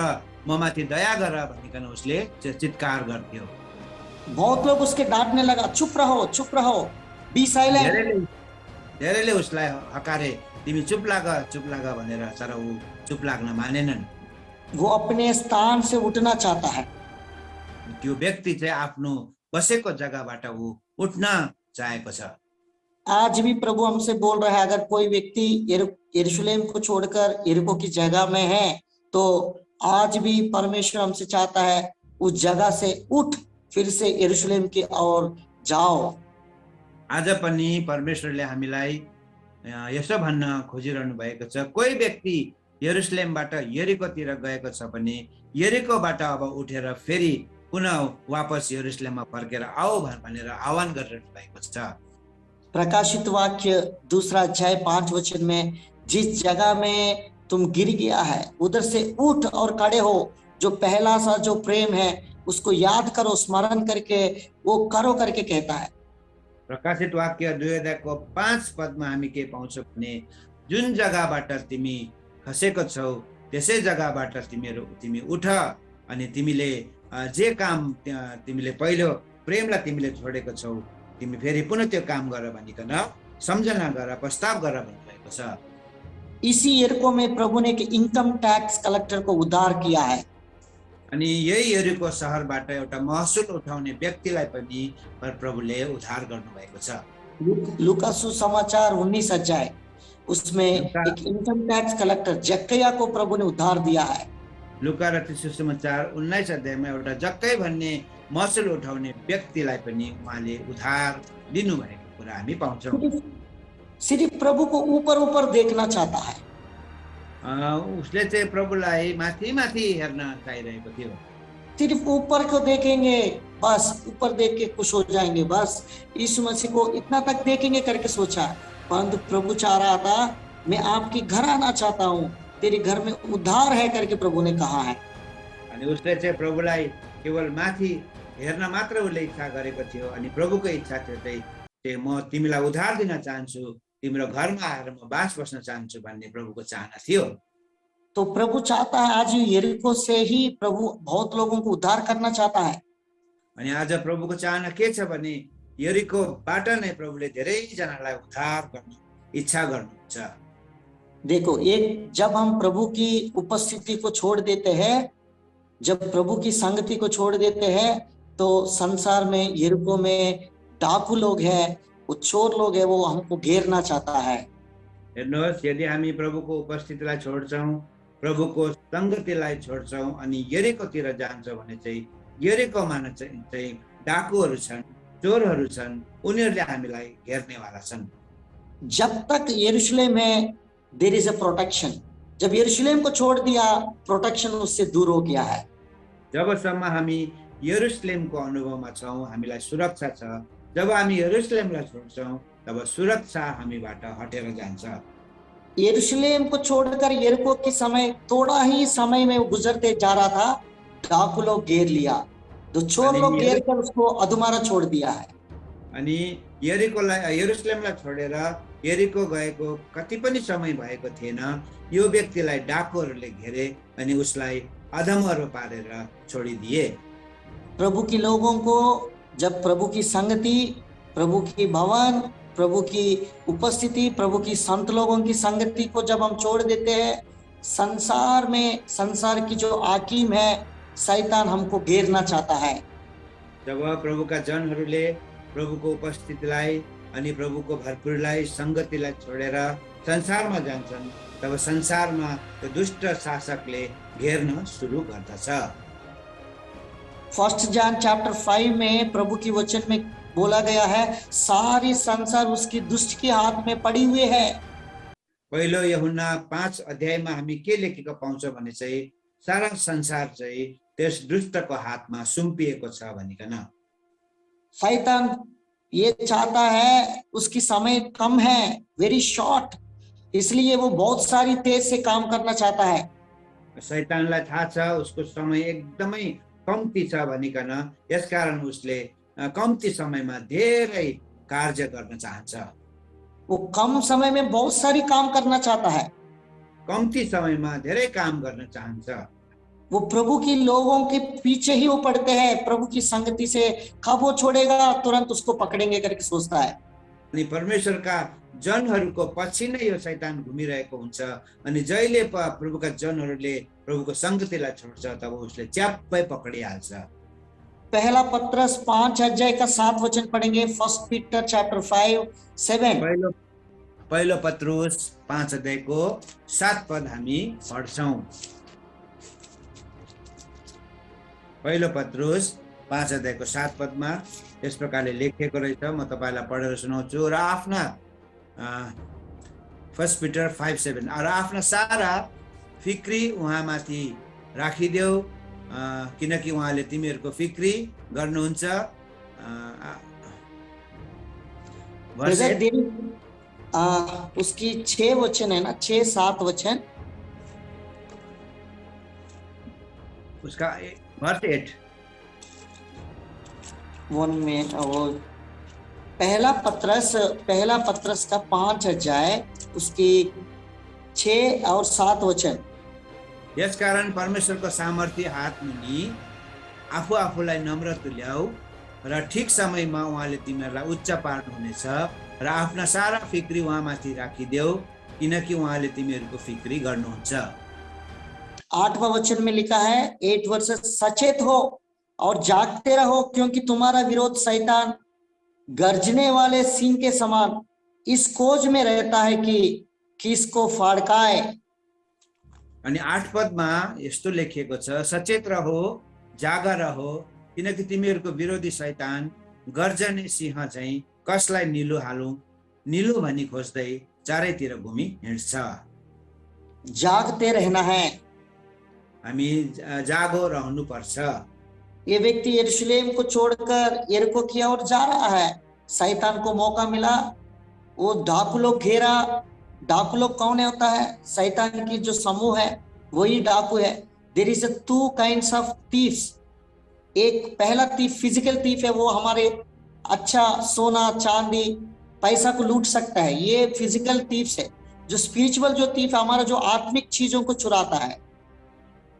म माथि दया गर भनिकन उसले चित्कार गर्थ्यो। बहुत लोग उसके डांटने लगा, चुप रहो, बी साइलेंट। धेरैले उसलाई हकारे, तिमी चुप लाग भनेर, तर ऊ चुप लाग्न मानेनन्। वो अपने स्थान से उठना चाहता है। त्यो व्यक्ति चाहिँ आफ्नो बसेको जग्गाबाट ऊ उठ्न चाहेको छ। आज भी प्रभु हमसे बोल रहा है, अगर कोई व्यक्ति यरूशलेम को छोड़कर यरीको की जगह में है, तो आज भी परमेश्वर हमसे चाहता है उस जगह से उठ, फिर से यरूशलेम की ओर जाओ। आज पनि परमेश्वरले हामीलाई यसो भन्न खोजिरहनु भएको छ, कोही व्यक्ति यरूशलेमबाट यरीकोतिर गएको छ भने यरीकोबाट अब उठेर फेरि पुनः वापस यरूशलेममा फर्केर आओ भनेर आह्वान गरिरहनु भएको छ। प्रकाशित वाक्य 2 अध्याय 5 वचन में, जिस जगह में तुम गिर गया है उधर से उठ और खड़े हो, जो पहला सा जो प्रेम है उसको याद करो, स्मरण करके वो करो करके कहता है। प्रकाशित वाक्य 2:5 पदमा हामी के पाउँछौँ भने, जुन जग्गाबाट तिमी खसेको छौ त्यसै जग्गाबाट तिमी उठ, अनि तिमीले जे काम तिमीले पहिलो प्रेमलाई तिमीले छोडेको छौ, तिमी फेरि पुनः त्यो काम गर भनिकन सम्झना गर, प्रस्ताव गर भन्नुभएको छ। इसी यरीको में प्रभु ने इनकम टैक्स कलेक्टर को उद्धार किया है। अनि यही यरीको शहरबाट एउटा महसुल उठाउने व्यक्तिलाई पनि प्रभुले उद्धार गर्नुभएको छ। लूका सुसमाचार 19 अध्याय, उसमें एक इनकम टैक्स कलेक्टर जक्कैया को प्रभु ने उद्धार दिया है। लुका र सुसमाचार 19 अध्यायमा एउटा जक्कै भन्ने महसुल उठाउने व्यक्तिलाई पनि उहाँले उद्धार दिनुभएको कुरा हामी पाउँछौँ। सिर्फ प्रभु को ऊपर देखना चाहता है। उसले चाहिँ प्रभुलाई माथि माथि हेर्न चाहिरहेको थियो। सिर्फ ऊपर को देखेंगे, बस ऊपर देख के खुश हो जाएंगे, बस यीशु मसीह को इतना तक देखेंगे करके सोचा। परंतु प्रभु चाह रहा था, मैं आपके घर आना चाहता हूँ, तेरे घर में उद्धार है करके प्रभु ने कहा है। अनि उसले चाहिँ प्रभुलाई केवल माथि हेर्न मात्र उसले इच्छा गरेको थियो। अनि प्रभुको इच्छा थियो चाहिँ म तिमीलाई उद्धार दिन चाहन्छु, तिम्रो घरमा आएर म बास बस्न चाहन्छु भन्ने प्रभुको चाहना थियो। तो प्रभु चाहता है, आज यरीको से ही प्रभु बहुत लोगों को उद्धार करना चाहता है। अनि आज प्रभुको चाहना के छ भने यरीकोबाट नै प्रभुले धेरैजनालाई उद्धार गर्न इच्छा गर्नुहुन्छ। देखो, एक जब हम प्रभु की उपस्थिति को छोड़ देते हैं, जब प्रभु की संगति को छोड़ देते हैं, तो संसार में यरीको में डाकू लोग हैं, वो चोर लोग हैं, वो हमको घेरना चाहता है। हेर्नुहोस्, यदि हामी प्रभुको उपस्थितिलाई छोड्छौँ, प्रभुको संगतिलाई छोड्छौँ अनि यरीकोतिर जान्छौँ भने चाहिँ यरीकोमा चाहिँ डाकुहरू छन्, चोरहरू छन्, उनीहरूले हामीलाई घेर्नेवाला छन्। जब तक यरूशलेम में देयर इज अ प्रोटेक्शन। जब यरूशलेम को छोड़ दिया, प्रोटेक्शन उससे दूर हो गया है। जबसम्म हामी यरुशलेमको अनुभवमा छौँ हामीलाई सुरक्षा छ, जब हामी यरुशलेमलाई छोड्छौँ तब सुरक्षा हामीबाट हटेर जान्छ। यरूशलेम को छोड़कर यरीको के समय थोड़ा ही समय में वो गुजरते जा रहा था, डाकू लोग घेर लिया। तो चोर लोग घेर कर उसको अधुमारा छोड़ दिया है। अनि यरुशलेमलाई छोडेर यरीको गएको कति पनि समय भएको थिएन, यो व्यक्तिलाई डाकुहरूले घेरे अनि उसलाई अधमरो पारेर छोडिदिए। प्रभु की लोगों को जब प्रभु की संगति, प्रभु की भवन, प्रभु की उपस्थिति, प्रभु की संत लोगों की संगति को जब हम छोड़ देते हैं, संसार में, संसार की जो हाकिम है शैतान हमको घेरना चाहता है। जब प्रभुका जनहरूले प्रभुको उपस्थितिलाई अनि प्रभुको भरपुरलाई संगतिलाई छोडेर संसारमा जान्छन्, तब संसारमा त्यो दुष्ट शासकले घेर्न सुरु गर्दछ। 1 जॉन चैप्टर 5 में प्रभु की वचन में बोला गया है, सारी संसार उसकी दुष्ट के हाथ में पड़ी हुए है। पहिलो यूहन्ना 5 अध्यायमा हामी के लेखेको पाउँछौँ भने चाहिँ सारा संसार चाहिँ त्यस दुष्टको हातमा सुम्पिएको छ भनिकन। शैतान ये चाहता है, उसकी समय कम है, वेरी शॉर्ट, इसलिए वो बहुत सारी तेज से काम करना चाहता है। शैतानलाई थाहा छ उसको समय एकदमै कम्ती छ भनिकन, यसकारण उसले कम्ती समयमा धेरै कार्य गर्न चाहन्छ। वो कम समय में बहुत सारी काम करना चाहता है। कम्ती समयमा धेरै काम गर्न चाहन्छ। वो प्रभु की लोगों के पीछे ही वो पड़ते हैं, प्रभु की संगति से कब वो छोड़ेगा तुरंत उसको पकड़ेंगे करके सोचता है। अनि परमेश्वरका जनहरूको पछि नै यो शैतान घुमिरहेको हुन्छ अनि जहिले प्रभुका जनहरूले प्रभुको संगतिलाई छोड्छ तब उसले च्याप्पै पकडिहाल्छ। पहला पत्रस 5 अध्याय का 7 वचन पढ़ेंगे। 1 पीटर चैप्टर 5:7। पहिलो पत्रुस 5 अध्यायको 7 पद हामी पढ्छौं। पहिलो पत्रुस 5 अध्यायको 7 पदमा यस प्रकारले लेखिएको रहेछ, म तपाईलाई पढेर सुनाउँछु। र आफ्ना 1 पीटर 5:7 र आफ्ना सारा फिक्री उहाँमाथि राखिदेऊ, किनकि उहाँले तिमीहरूको फिक्री गर्नुहुन्छ। उसकी 6 वचन है ना, 6-7 वचन। उसका वर्ष 8 1 में वो पहला पत्रस का 5 अध्याय उसकी 6 और 7 वचन। यसकारण परमेश्वरको सामर्थ्य हात मुनि आफू आफूलाई नम्र तुल्याऊ र ठिक समयमा उहाँले तिमीहरूलाई उच्च पार्नुहुनेछ र आफ्ना सारा फिक्री उहाँमाथि राखिदेऊ, किनकि उहाँले तिमीहरूको फिक्री गर्नुहुन्छ। 8वां वचन में लिखा है 8 वर्सेस, सचेत हो और जागते रहो, क्योंकि तुम्हारा विरोध शैतान गर्जने वाले सिंह के समान इस खोज में रहता है कि किसको फाड़काए। अनि 8 पदमा यस्तो लेखिएको छ, सचेत रहो, जागा रहो, किनकि तिमीहरूको विरोधी शैतान गर्जने सिंह चाहिँ कसलाई निलो भनी खोज्दै चारैतिर घुमी हिँड्छ। जागते रहना है, हामी जागो रहनु पर्छ। ये व्यक्ति यरूशलेम को छोड़कर यरीको की ओर जा रहा है। शैतान को मौका मिला, वो डाकू लोग घेरा। डाकू लोग कौन होता है? शैतान की जो समूह है वही डाकू है। There is 2 kinds of thieves. एक पहला थीफ फिजिकल थीफ है, वो हमारे अच्छा सोना चांदी पैसा को लूट सकता है, ये फिजिकल थीफ्स है। जो स्पिरिचुअल जो थीफ हमारा जो आत्मिक चीजों को चुराता है।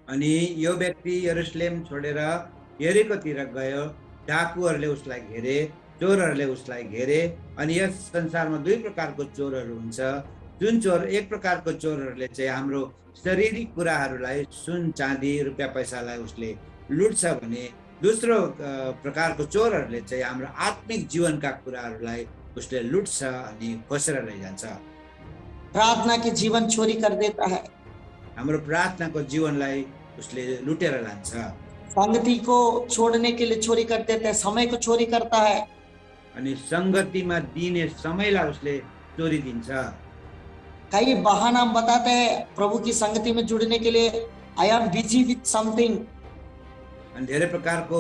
अनि यो व्यक्ति यरुशलेम छोडेर यरीकोतिर गयो, डाकुहरूले उसलाई घेरे, चोरहरूले उसलाई घेरे। अनि यस संसारमा 2 प्रकारको चोरहरू हुन्छ। जुन चोर, एक प्रकारको चोरहरूले चाहिँ हाम्रो शारीरिक कुराहरूलाई, सुन चाँदी रुपियाँ पैसालाई उसले लुट्छ भने दोस्रो प्रकारको चोरहरूले चाहिँ हाम्रो आत्मिक जीवनका कुराहरूलाई उसले लुट्छ अनि खोसेर लैजान्छ। प्रार्थना के जीवन चोरी कर देता है, हाम्रो प्रार्थनाको जीवनलाई उसले लुटेर लान्छ। संगति को छोड़ने के लिए चोरी कर देता है, समय को चोरी करता है। अनि संगतिमा दिने समयलाई उसले चोरी दिन्छ। कई बहाना हम बताते हैं प्रभु की संगति में जुड़ने के लिए, I am busy with something. अनि धेरै प्रकारको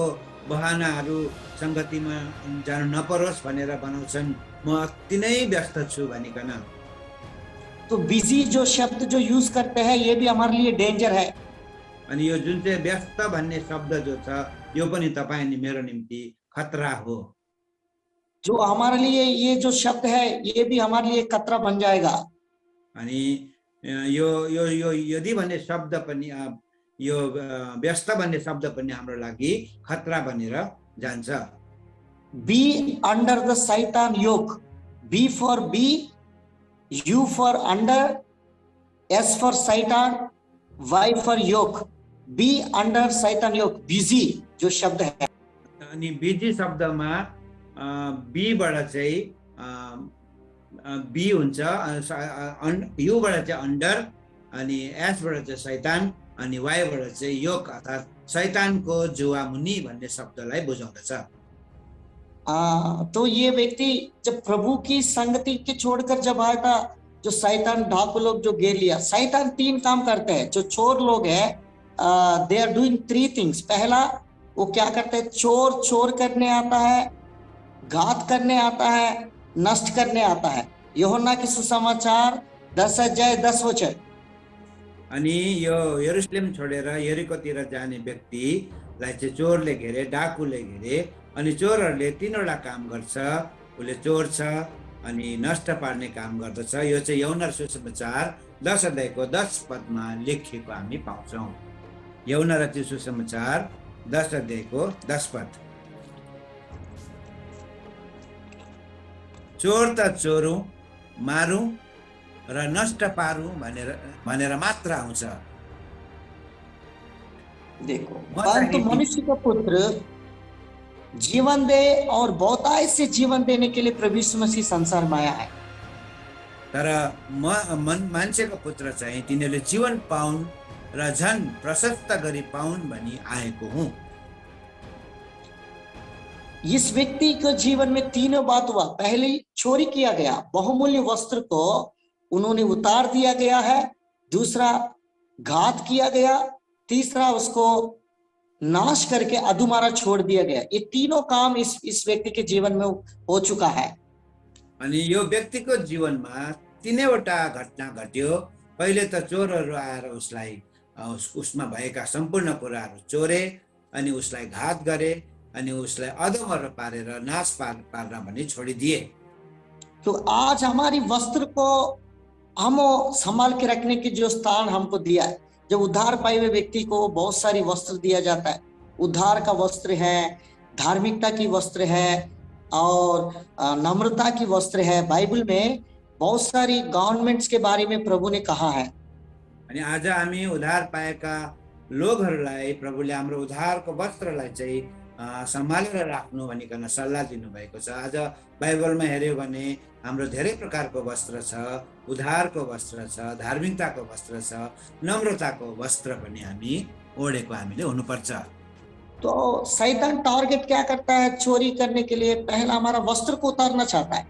बहानाहरू संगतिमा जानु नपरोस् भनेर बनाउँछन्, म अति नै व्यस्त छु भनिकन। तो बिजी जो शब्द जो यूज करते हैं ये भी हमारे लिए डेंजर है। अनि यो जुन चाहिँ व्यस्त भन्ने शब्द जो छ यो पनि तपाईँ अनि मेरो निम्ति खतरा हो। जो हमारे लिए ये जो शब्द है ये भी हमारे लिए खतरा बन जाएगा। अनि यो यो यो यदि भन्ने शब्द पनि यो व्यस्त भन्ने शब्द पनि हाम्रो लागि खतरा बनेर जान्छ। Be under the Satan yoke. B for be, U for under, S for Satan, Y for yoke. Be under Satan yoke. Busy जो शब्द है। अनि बिजी शब्दमा बीबाट चाहिँ बी हुन्छ, युबाट चाहिँ अन्डर, अनि एसबाट चाहिँ शैतान, अनि वाइबाट चाहिँ योक अर्थात् शैतानको जुवा मुनि भन्ने शब्दलाई बुझाउँदछ। तो ये व्यक्ति जब प्रभु की संगति के छोड़कर जब आया था, जो शैतान डाकू लोग जो घेर लिया, शैतान 3 काम करते हैं। जो चोर लोग हैं, दे आर डूइंग 3 थिंग्स। पहला वो क्या करते हैं, चोर करने आता है, घात करने आता है, नष्ट करने आता है। यूहन्ना की सुसमाचार 10:10 अनि यो यरुशलेम छोडेर यरीकोतिर जाने व्यक्तिलाई चाहिँ चोरले घेरे, डाकुले घेरे, अनि चोरहरूले 3वटा काम गर्छ। उसले चोर छ अनि नष्ट पार्ने काम गर्दछ। यो चाहिँ यूहन्ना सुसमाचार 10:10 लेखिएको हामी पाउँछौँ। यूहन्ना सुसमाचार 10:10। चोर त चोरौँ, मारौँ र नष्ट पारौँ भनेर मात्र आउँछ। देखो, परंतु मनुष्य का पुत्र जीवन दे और बहुतायत से जीवन देने के लिए प्रभु यीशु मसीह संसार में आया है। तर मान्छेको पुत्र चाहिँ तिनीहरूले जीवन पाउन् र झन् प्रशस्त गरी पाउन् भनी आएको हुँ। इस व्यक्ति के जीवन में 3 बात हुआ। पहली, चोरी किया गया, बहुमूल्य वस्त्र को उन्होंने उतार दिया गया है। दूसरा, घात किया गया। तीसरा, उसको नाश करके अधूमारा छोड़ दिया गया। ये तीनों काम इस व्यक्ति के जीवन में हो चुका है। अनि यो व्यक्तिको जीवनमा 3वटा घटना घट्यो। पहिले त चोरहरू आएर उसलाई उसमा भएका सम्पूर्ण कुराहरू चोरे, अनि उसलाई घात गरे, अनि उसलाई अधमरा पारेर नाश पार्न भनी छोडिदिए। तो आज हमारी वस्त्र को हम संभाल के रखने की जो स्थान हमको दिया है, जब उद्धार पाए हुए व्यक्ति को बहुत सारी वस्त्र दिया जाता है। उद्धार का वस्त्र है, धार्मिकता की वस्त्र है और नम्रता की वस्त्र है। बाइबल में बहुत सारी गवर्नमेंट्स के बारे में प्रभु ने कहा है। अनि आज हामी उद्धार पाएका लोगहरूलाई प्रभुले हाम्रो उद्धारको वस्त्रलाई चाहिँ सम्हालेर राख्नु भनिकन सल्लाह दिनुभएको छ। आज बाइबलमा हेर्यो भने हाम्रो धेरै प्रकारको वस्त्र छ। उद्धारको वस्त्र छ, धार्मिकताको वस्त्र छ, नम्रताको वस्त्र पनि हामी ओढेको हामीले हुनुपर्छ। तो शैतान टारगेट क्या करता है चोरी करने के लिए? पहला हमारा वस्त्र को उतारना चाहता है।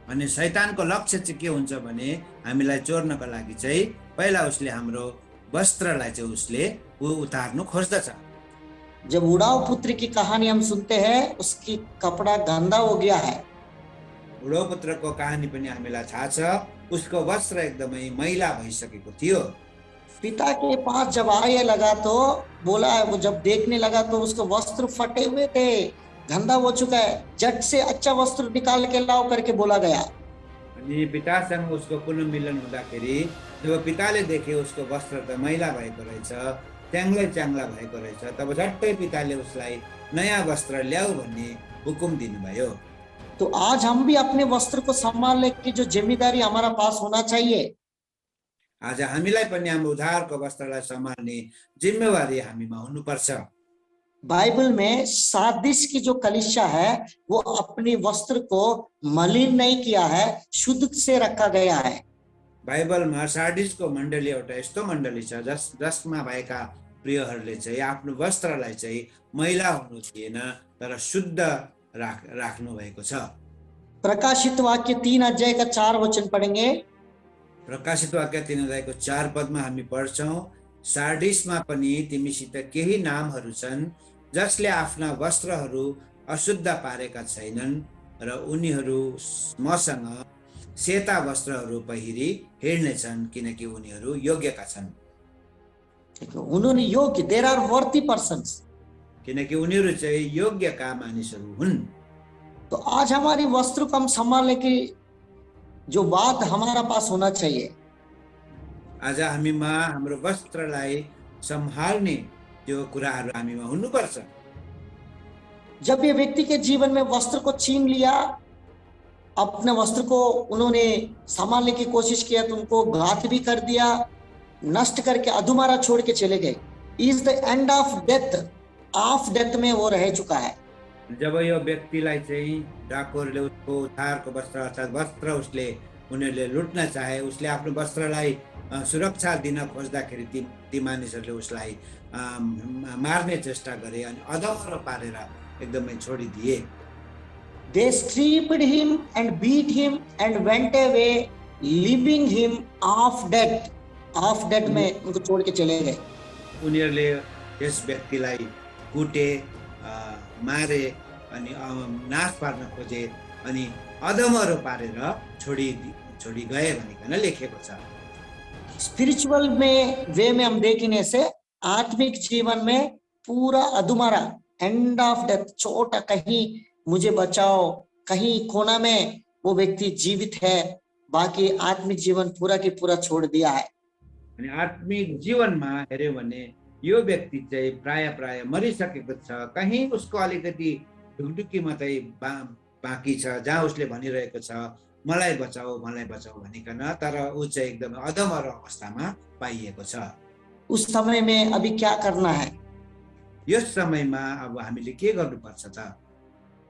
अनि शैतानको लक्ष्य चाहिँ के हुन्छ भने हामीलाई चोर्नको लागि चाहिँ पहिला उसले हाम्रो वस्त्रलाई चाहिँ उसले उतार्नु खोज्दछ। जब उड़ाव पुत्र की कहानी हम सुनते हैं, उसकी कपड़ा गंदा हो गया है। उड़ाव पुत्रको कहानी पनि हामीलाई थाहा छ। उसको वस्त्र एकदमै मैला भइसकेको थियो। पिता के पास जब आए लगा तो बोला, वो जब देखने लगा तो उसके वस्त्र फटे हुए थे, गंदा हो चुका है। झट से अच्छा वस्त्र निकाल के लाओ करके बोला गया। अनि पितासँग उसको पुनः मिलन हुँदाखेरि जब पिताले देखे उसको वस्त्र त मैला भएको रहेछ, च्याङ्ला भएको रहेछ, तब झट्टै पिताले उसलाई नयाँ वस्त्र ल्याऊ भन्ने हुकुम दिनुभयो। तो आज हम भी अपने वस्त्र को संभालने की जो जिम्मेदारी हमारा पास होना चाहिए। आज हामीलाई पनि हाम्रो उद्धारको वस्त्रलाई सम्हाल्ने जिम्मेवारी हामीमा हुनुपर्छ। बाइबल में सार्दिस की जो कलीसिया है वो अपने वस्त्र को मलिन नहीं किया है, शुद्ध से रखा गया है। बाइबलमा सार्डिसको मण्डली एउटा यस्तो मण्डली छ जसमा भएका प्रियहरूले चाहिँ आफ्नो वस्त्रलाई चाहिँ मैला हुनु दिएन तर शुद्ध राख्नु भएको छ। प्रकाशित वाक्य 3 अध्याय का 4 वचन पढ़ेंगे। प्रकाशित वाक्य 3:4 हामी पढ्छौँ, सार्डिसमा पनि तिमीसित केही नामहरू छन् जसले आफ्ना वस्त्रहरू अशुद्ध पारेका छैनन् र उनीहरू मसँग सेता वस्त्रहरू पहिरी हिँड्नेछन् किनकि उनीहरू योग्यका छन्। उन्होंने योग्य, देयर आर वर्थी पर्सन्स, किनकि उनीहरू चाहिँ योग्यका मानिसहरू हुन्। तो आज हमारी वस्त्र को हम संभालने की जो बात हमारा पास होना चाहिए, आज हामीमा हाम्रो वस्त्रलाई सम्हाल्ने जो कुराहरू हामीमा हुनुपर्छ। जब ये व्यक्ति के जीवन में वस्त्र को छीन लिया, अपने वस्त्र को उन्होंने संभालने की कोशिश किया तो उनको घात भी कर दिया, नष्ट करके अधूरा छोड़ के चले गए। Is the end of death में वो रह चुका है। जब यो व्यक्तिलाई चाहिँ डाकुहरूले उसको उद्धारको वस्त्र अर्थात् वस्त्र उनीहरूले लुट्न चाहे, उसले आफ्नो वस्त्रलाई सुरक्षा दिन खोज्दाखेरि ती मानिसहरूले उसलाई मार्ने चेष्टा गरे अनि अधमरो पारेर एकदमै छोडिदिए। They stripped him and beat him and went away, leaving him half dead. Half dead में उनको छोड़ के चले गए। उनीहरूले यस व्यक्तिलाई कुटे, मारे अनि नाश पार्न खोजे अनि अधमरो पारेर छोडी गए भनिकन लेखेको छ। स्पिरिचुअल में वे में हम देखने से आत्मिक जीवन में पूरा अधूरा, एंड ऑफ डेथ, छोटा, कहीं मुझे बचाओ, कहीं कोना में वो व्यक्ति जीवित है, बाकी आत्मिक जीवन पूरा की पूरा छोड़ दिया है। अनि आत्मिक जीवनमा हेर्यो भने यो व्यक्ति चाहिँ प्राय मरिसकेको छ, कहीं उसको अलिकति ढुकढुकी मात्रै बाँकी छ जहाँ उसले भनिरहेको छ मलाई बचाओ भनिकन, तर ऊ चाहिँ एकदमै अधमरो अवस्थामा पाइएको छ। उस समय में अभी क्या करना है? यस समयमा अब हामीले के गर्नुपर्छ त?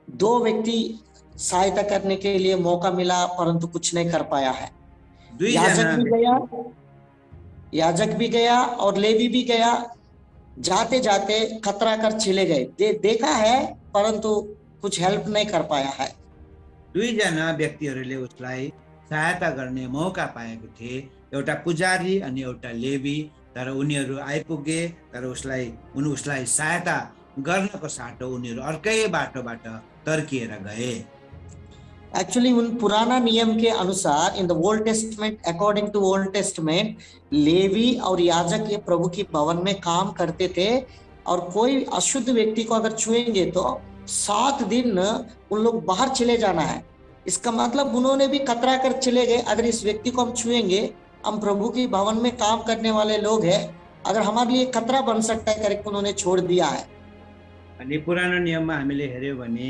दो व्यक्ति सहायता करने के लिए मौका मिला परंतु कुछ नहीं कर पाया है। याजक भी गया और लेवी भी गया, जाते जाते खतरा कर चले गए। देखा है परंतु कुछ हेल्प नहीं कर पाया है। दुईजना व्यक्तिहरूले उसलाई सहायता गर्ने मौका पाएको थिए, एउटा पुजारी अनि एउटा लेवी, तर उनीहरू आइपुगे तर उसलाई सहायता गर्नको साटो उनीहरू अर्कै बाटोबाट तर्किएर गए। एक्चुअली उन पुराना नियम के अनुसार, in the Old Testament, according to Old Testament, Levi और याजक ये प्रभु की भवन में काम करते थे और कोई अशुद्ध व्यक्ति को अगर छुएंगे तो 7 दिन उन लोग बाहर चले जाना है। इसका मतलब उन्होंने भी खतरा कर चले गए, अगर इस व्यक्ति को हम छुएंगे, हम प्रभु की भवन में काम करने वाले लोग हैं, अगर हमारे लिए खतरा बन सकता है करके उन्होंने छोड़ दिया है। अनि पुरानो नियममा हामीले हेर्यो भने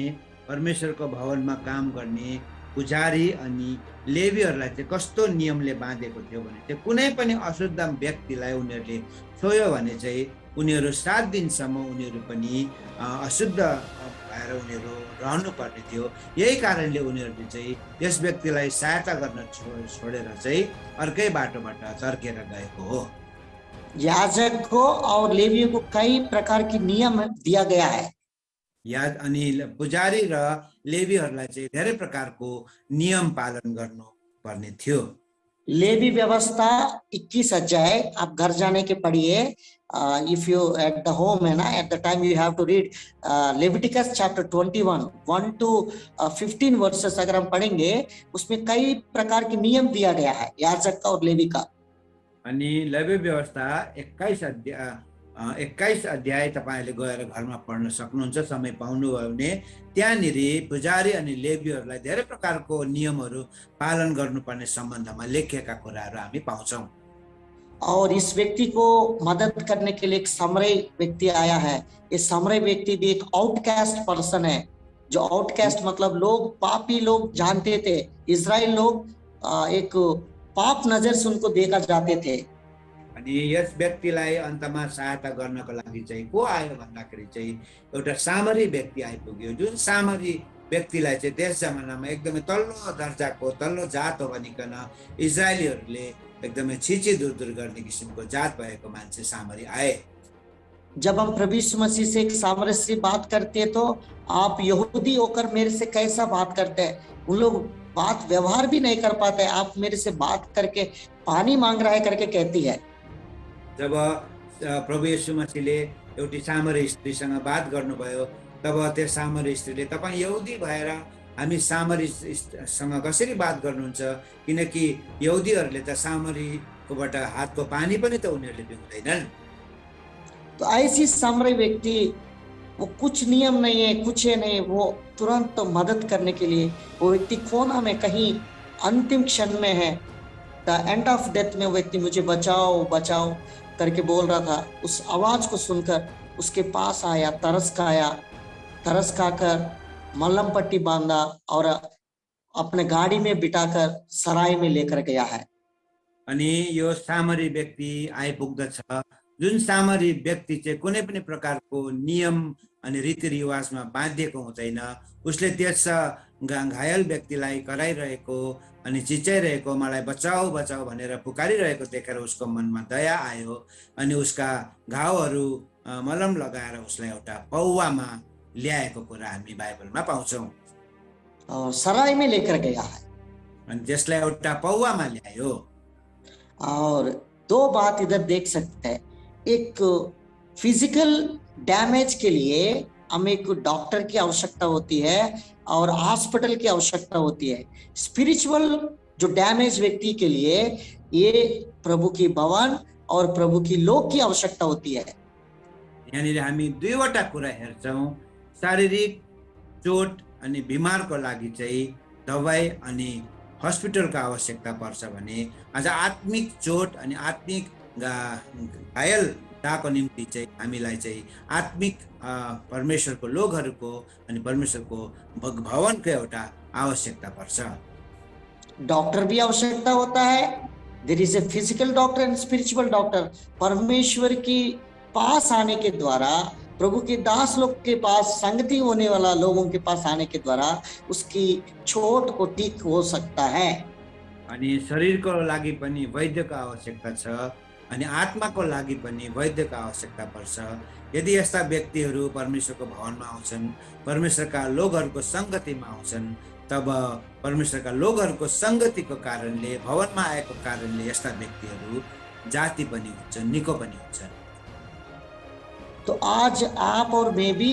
परमेश्वरको भवनमा काम गर्ने पुजारी अनि लेवीहरूलाई चाहिँ कस्तो नियमले बाँधेको थियो भने चाहिँ कुनै पनि अशुद्ध व्यक्तिलाई उनीहरूले छोयो भने चाहिँ उनीहरू 7 दिनसम्म उनीहरू पनि अशुद्ध भएर उनीहरू रहनु पर्ने थियो। यही कारणले उनीहरूले चाहिँ यस व्यक्तिलाई सहायता गर्न छोडेर चाहिँ अर्कै बाटोबाट तर्केर गएको हो। याजक को और लेवियों को कई प्रकार की नियम दिया गया है। अनि पुजारी र लेवीहरूलाई चाहिँ धेरै प्रकारको नियम पालन गर्नु पर्ने थियो। लेवी व्यवस्था 21 अध्याय आप घर जाने के पढ़िए। If you at the home है ना, at the time you have to read Leviticus chapter 21 1 to 15 verses अगर हम पढ़ेंगे, उसमें कई प्रकार के नियम दिया गया है याजक का और लेवी का। अनि लेवी व्यवस्था 21 अध्याय तपाईले गएर घरमा पढ्न सक्नुहुन्छ, समय पाउनुभयो भने त्यहाँनिर पुजारी अनि लेवीहरूलाई धेरै प्रकारको नियमहरू पालन गर्नुपर्ने सम्बन्धमा लेखिएका कुराहरू हामी पाउँछौं। और इस व्यक्ति को मदद करने के लिए एक सामरी व्यक्ति आया है। ये सामरी व्यक्ति भी एक आउटकास्ट पर्सन है, जो आउटकास्ट मतलब लोग, पापी लोग जानते थे, इजराइल लोग एक पाप नजर से उनको देखा जाते थे। अनि यस व्यक्तिलाई अन्तमा सहायता गर्नको लागि चाहिँ को आयो भन्दाखेरि चाहिँ एउटा सामरी व्यक्ति आइपुग्यो, जुन सामरी व्यक्तिलाई चाहिँ त्यस जमानामा एकदमै तल्लो दर्जाको, तल्लो जात हो भनिकन इजरायलीहरूले एकदमै छिची दूर गर्ने किसिमको जात भएको मान्छे सामरी आए। जब हम प्रभु यीशु मसीह से एक सामरी से बात करते हैं तो आप यहूदी होकर मेरे से कैसा बात करते हैं? उन लोग बात व्यवहार भी नहीं कर पाते, आप मेरे से बात करके पानी मांग रहा है करके कहती है। जब प्रभु येशू मसीहले एउटी सामरी स्त्रीसँग बात गर्नुभयो, तब त्यो सामरी स्त्रीले तपाईँ यहुदी भएर हामी सामरीसँग कसरी बात गर्नुहुन्छ, किनकि यहुदीहरूले त सामरीकोबाट हातको पानी पनि त उनीहरूले पिउँदैनन्। तो ऐसी सामरी व्यक्ति, वो कुछ नियम नहीं है, कुछ है नहीं, वो तुरंत मदद करने के लिए, वो व्यक्ति कोना में कहीं अंतिम क्षण में है, द एंड ऑफ डेथ में वो व्यक्ति मुझे बचाओ बचाओ करके बोल रहा था। उस आवाज को सुनकर उसके पास आया, तरस खाकर मलहम पट्टी बांधा और अपने गाड़ी में बिठाकर सराय में लेकर गया है। अनि यो सामरी व्यक्ति आइपुग्दछ, जुन सामरी व्यक्ति चाहिँ कुनै पनि प्रकारको नियम अनि रीतिरिवाजमा बाँधिएको हुँदैन, उसले त्यस घायल व्यक्तिलाई कराइरहेको अनि चिच्याइरहेको, मलाई बचाऊ बचाऊ भनेर पुकारिरहेको देखेर उसको मनमा दया आयो अनि उसका घाउहरू मलम लगाएर उसलाई एउटा पौवामा ल्याएको कुरा हामी बाइबलमा पाउँछौँ। और सराय में लेकर गया है। अनि त्यसलाई एउटा पौवामा ल्यायो। और दो बात इधर देख सकते हैं, एक फिजिकल डैमेज के लिए हमें एक डॉक्टर की आवश्यकता होती है और हॉस्पिटल की आवश्यकता होती है। स्पिरिचुअल जो डैमेज व्यक्ति के लिए ये प्रभु की भवन और प्रभु की लोक की आवश्यकता होती है। यहाँनिर हामी दुईवटा कुरा हेर्छौँ, शारीरिक चोट अनि बिमारको लागि चाहिँ दबाई अनि हस्पिटलको आवश्यकता पर्छ भने आज आत्मिक चोट अनि आत्मिक घायलताको निम्ति चाहिँ हामीलाई चाहिँ आत्मिक परमेश्वरको लोकहरूको अनि परमेश्वरको भवनको एउटा आवश्यकता पर्छ। डॉक्टर भी आवश्यकता होता है। There is a physical doctor and spiritual doctor. परमेश्वर की पास आने के द्वारा, प्रभु के दास लोग के पास संगति होने वाला लोगों के पास आने के द्वारा उसकी चोट को ठीक हो सकता है। अनि शरीरको लागि पनि वैद्यको आवश्यकता छ अनि आत्माको लागि पनि वैद्यको आवश्यकता पर्छ। यदि यस्ता व्यक्तिहरू परमेश्वरको भवनमा आउँछन्, परमेश्वरका लोकहरूको संगतिमा आउँछन्, तब परमेश्वरका लोकहरूको संगतिको कारणले, भवनमा आएको कारणले यस्ता व्यक्तिहरू जाति पनि हुन्छन्, निको पनि हुन्छन्। तो आज आप और मैं भी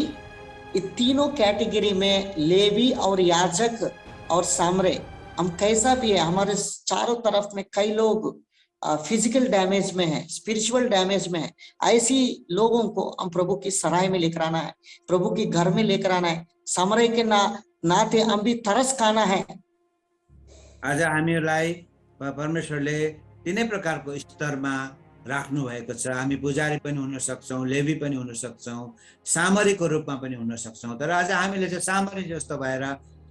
ये तीनों कैटेगरी में, लेवी और याजक और सामरे, हम कैसा भी है, हमारे चारों तरफ में कई लोग फिजिकल डैमेज में है, स्पिरिचुअल डैमेज में है। ऐसी लोगों को हम प्रभु की सराय में लेकर आना है, प्रभु के घर में लेकर आना है। सामरे के नाते हम भी तरस खाना है। आज हामीलाई परमेश्वरले तीनै प्रकारको स्तरमा राख्नु भएको छ। हामी पुजारी पनि हुन सक्छौँ, लेवी पनि हुन सक्छौँ, सामरीको रूपमा पनि हुन सक्छौँ। तर आज हामीले चाहिँ सामरी जस्तो भएर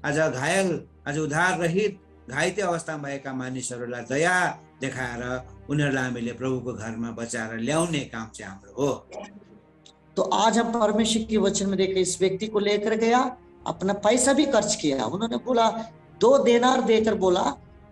आज घायल, आज उद्धार रहित घाइते अवस्थामा भएका मानिसहरूलाई दया देखाएर उनीहरूलाई हामीले प्रभुको घरमा बचाएर ल्याउने काम चाहिँ हाम्रो हो। तो आज हम परमेश्वर के वचन में देखे, इस व्यक्ति को लेकर गया, अपना पैसा भी खर्च किया। उन्होंने बोला 2 देनार देकर बोला,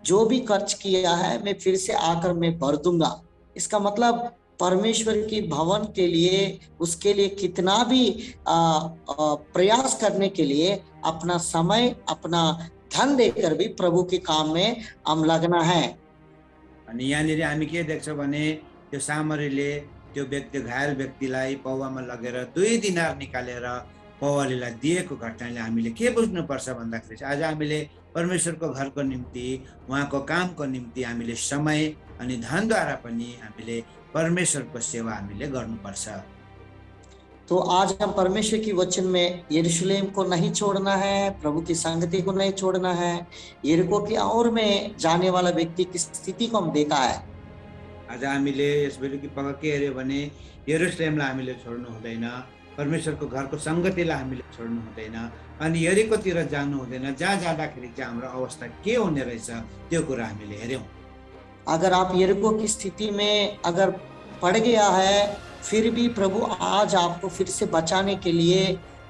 जो भी खर्च किया है मैं फिर से आकर मैं भर दूंगा। इसका मतलब परमेश्वर की भवन के लिए, उसके लिए कितना भी प्रयास करने के लिए अपना समय, अपना धन देकर भी प्रभु के काम में हम लगना है। अनि यहाँनिर हामी के देख्छौँ भने त्यो सामरीले त्यो व्यक्ति, घायल व्यक्तिलाई पौवामा लगेर 2 दिनार निकालेर पौवालीलाई दिएको घटनाले हामीले के बुझ्नुपर्छ भन्दाखेरि आज हामीले परमेश्वरको घरको निम्ति, उहाँको कामको निम्ति हामीले समय अनि धनद्वारा पनि हामीले परमेश्वरको सेवा हामीले गर्नुपर्छ। तो आज हम परमेश्वर की वचन में यरूशलेम को नहीं छोड़ना है, प्रभु की संगति को नहीं छोड़ना है। यरीको की ओर में जाने वाला व्यक्ति की स्थिति को हम देखा है। आज हामीले यस बेलुकी पक्का के हेर्यो भने यरूशलेमलाई हामीले छोड्नु हुँदैन, परमेश्वरको घरको संगतिलाई हामीले छोड्नु हुँदैन अनि यरीकोतिर जानु हुँदैन। जहाँ जाँदाखेरि चाहिँ हाम्रो अवस्था के हुने रहेछ त्यो कुरा हामीले हेर्यौँ। अगर आप यरीको की स्थिति में अगर पड़ गया है, फिर भी प्रभु आज आपको फिर से बचाने के लिए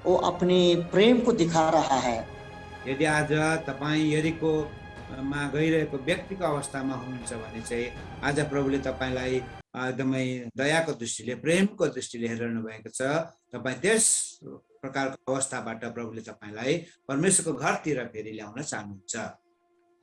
वो अपने प्रेम को दिखा रहा है। यदि आज तपाईँ यरीकोमा गइरहेको व्यक्तिको अवस्थामा हुनुहुन्छ भने चाहिँ आज प्रभुले तपाईलाई एकदमै दयाको दृष्टिले, प्रेमको दृष्टिले हेरिरहनु भएको छ। तपाईँ त्यस प्रकारको अवस्थाबाट प्रभुले तपाईलाई परमेश्वरको घरतिर फेरि ल्याउन चाहनुहुन्छ।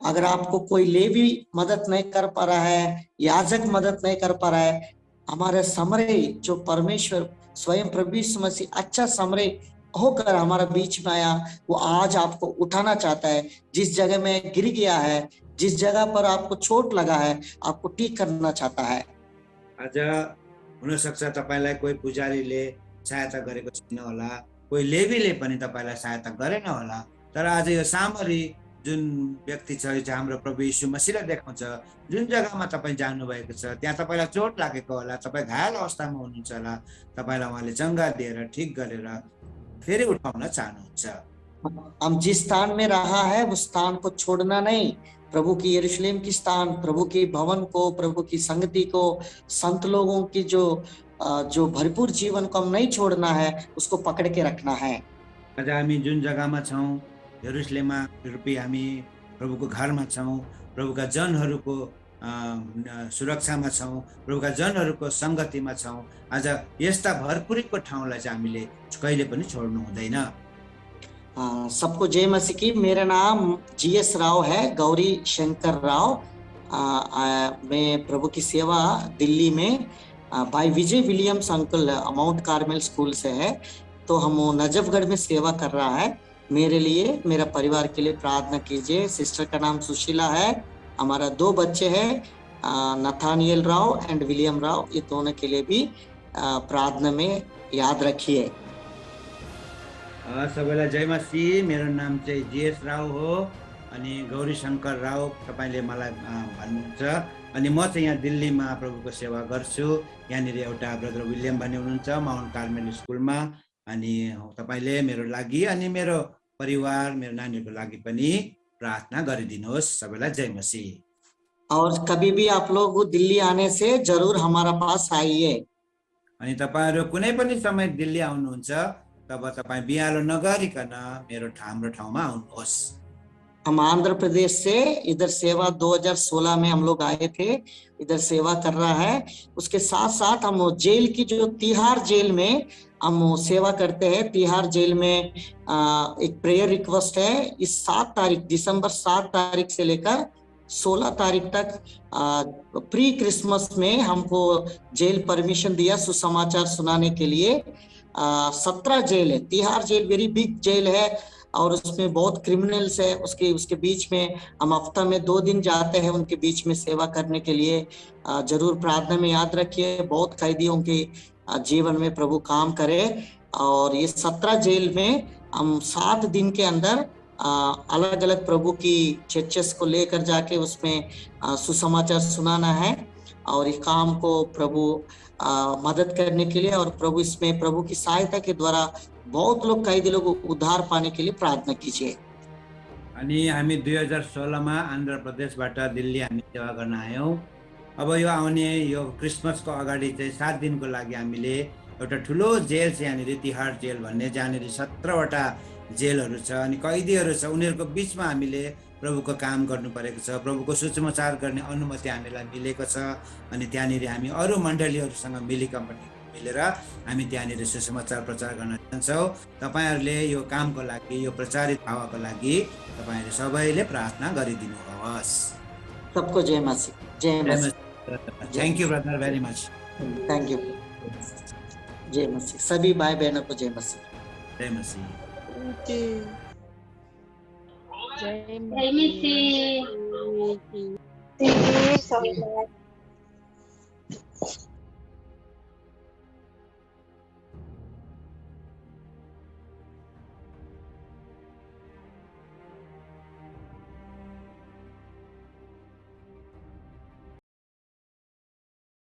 अगर आपको कोई लेवी मदद नहीं कर पा रहा है, याजक मदद नहीं कर पा रहा है, हमारे समरे जो परमेश्वर स्वयं प्रभु यीशु मसीह अच्छा समरे होकर हमारा बीच में आया, वो आज आपको उठाना चाहता है। जिस जगह में गिर गया है, जिस जगह पर आपको चोट लगा है, आपको ठीक करना चाहता है। आज हुनसक्छ तपाईलाई कोही पुजारीले सहायता गरेको छैन होला, कोही लेवीले पनि तपाईलाई सहायता गरेन होला, तर आज यो सामरी जुन व्यक्ति छ, यो चाहिँ हाम्रो प्रभु यीशु मसीहलाई देखाउँछ। जुन जग्गामा तपाईँ जानुभएको छ त्यहाँ तपाईँलाई चोट लागेको होला, तपाईँ घायल अवस्थामा हुनुहुन्छ होला, तपाईँलाई उहाँले चङ्गा दिएर ठिक गरेर फेरि उठाउन चाहनुहुन्छ। हम जिस स्थान में रहा है उस स्थान को छोड़ना नहीं, प्रभु की यरूशलेम की स्थान, प्रभु की भवन को, प्रभु की संगति को, संत लोगों की जो भरपूर जीवन को हम नहीं छोड़ना है, उसको पकड़ के रखना है। आज हामी जुन जग्गामा छौँ, यरूशलेममा रूपी हामी प्रभुको घरमा छौँ, प्रभुका जनहरूको सुरक्षामा छौँ, प्रभुका जनहरूको संगतिमा छौँ। आज यस्ता भरपुरीको ठाउँलाई चाहिँ हामीले कहिले पनि छोड्नु हुँदैन। सबको जय मसीह की। मेरा नाम GS राव है, गौरी शंकर राव। मैं प्रभु की सेवा दिल्ली में भाई Vijay Williams uncle Mount Carmel school से है, तो हम नजफगढ़ में सेवा कर रहा है। मेरे लिए, मेरा परिवार के लिए प्रार्थना कीजिए। सिस्टर का नाम सुशीला है, हमारा 2 बच्चे हैं, Nathaniel Rao and William Rao, ये दोनों के लिए भी प्रार्थना में याद रखिए। सबैलाई जय मसीह। मेरो नाम चाहिँ GS राव हो अनि गौरी शंकर राव तपाईले मलाई भन्नुहुन्छ। अनि म चाहिँ यहाँ दिल्लीमा प्रभुको सेवा गर्छु। यहाँनिर एउटा ब्रदर विलियम भन्ने हुनुहुन्छ माउन्ट कार्मेल स्कुलमा। अनि तपाईले मेरो लागि अनि मेरो परिवार, मेरो नानीहरूको लागि पनि प्रार्थना गरिदिनुहोस्। सबैलाई जय मसीह। और कभी भी आप लोग दिल्ली आने से जरूर हमारा पास आइए। अनि तपाईहरु कुनै पनि समय दिल्ली आउनुहुन्छ तब तपाईं बिहालो नगरिकन हाम्रो ठाउँमा आउनुहोस्। हम आंध्र प्रदेश से इधर सेवा 2016 में हम लोग आए थे, इधर सेवा कर रहा है। उसके साथ साथ हम जेल की जो तिहाड़ जेल में हम सेवा करते हैं। तिहाड़ जेल में एक प्रेयर रिक्वेस्ट है। इस 7 तारीख, दिसंबर 7 तारीख से लेकर 16 तारीख तक प्री क्रिसमस में हमको जेल परमिशन दिया सुसमाचार सुनाने के लिए। 17 जेल है, Tihar jail very big jail है और उसमें बहुत क्रिमिनल्स है। उसके बीच में हम हफ्ता में 2 दिन जाते हैं उनके बीच में सेवा करने के लिए। जरूर प्रार्थना में याद रखिए, बहुत कैदियों के जीवन में प्रभु काम करे। और ये 17 जेल में हम 7 दिन के अंदर अलग अलग प्रभु की चर्चेस को लेकर जाके उसमें सुसमाचार सुनाना है। और इस काम को प्रभु मदद करने के लिए और प्रभु इसमें प्रभु की सहायता के द्वारा बहुत लोग कैदी लोग उद्धार पाने के लिए प्रार्थना कीजिए। अनि हामी 2016 मा आन्ध्र प्रदेशबाट दिल्ली हामी सेवा गर्न आयौं। अब यो आउने यो क्रिसमसको अगाडि चाहिँ 7 दिनको लागि हामीले एउटा ठुलो जेल चाहिँ यहाँनिर तिहाड़ जेल भन्ने, जहाँनिर 17 वटा जेलहरू छ अनि कैदीहरू छ। उनीहरूको बीचमा हामीले प्रभुको काम गर्नु परेको छ। प्रभुको सुसमाचार गर्ने अनुमति हामीलाई मिलेको छ। अनि त्यहाँनिर हामी अरू मण्डलीहरूसँग मिलेर हामी त्यहाँनिर सुसमाचार प्रचार गर्न चाहन्छौँ। तपाईहरुले यो कामको लागि, यो प्रचारित भावको लागि तपाईहरु सबैले प्रार्थना गरिदिनुहोस्। सबको जय मसीह। जय मसीह। Thank you brother very much. Thank you. जय मसीह। सभी भाई बहनों को जय मसीह। जय मसीह। जय मसीह।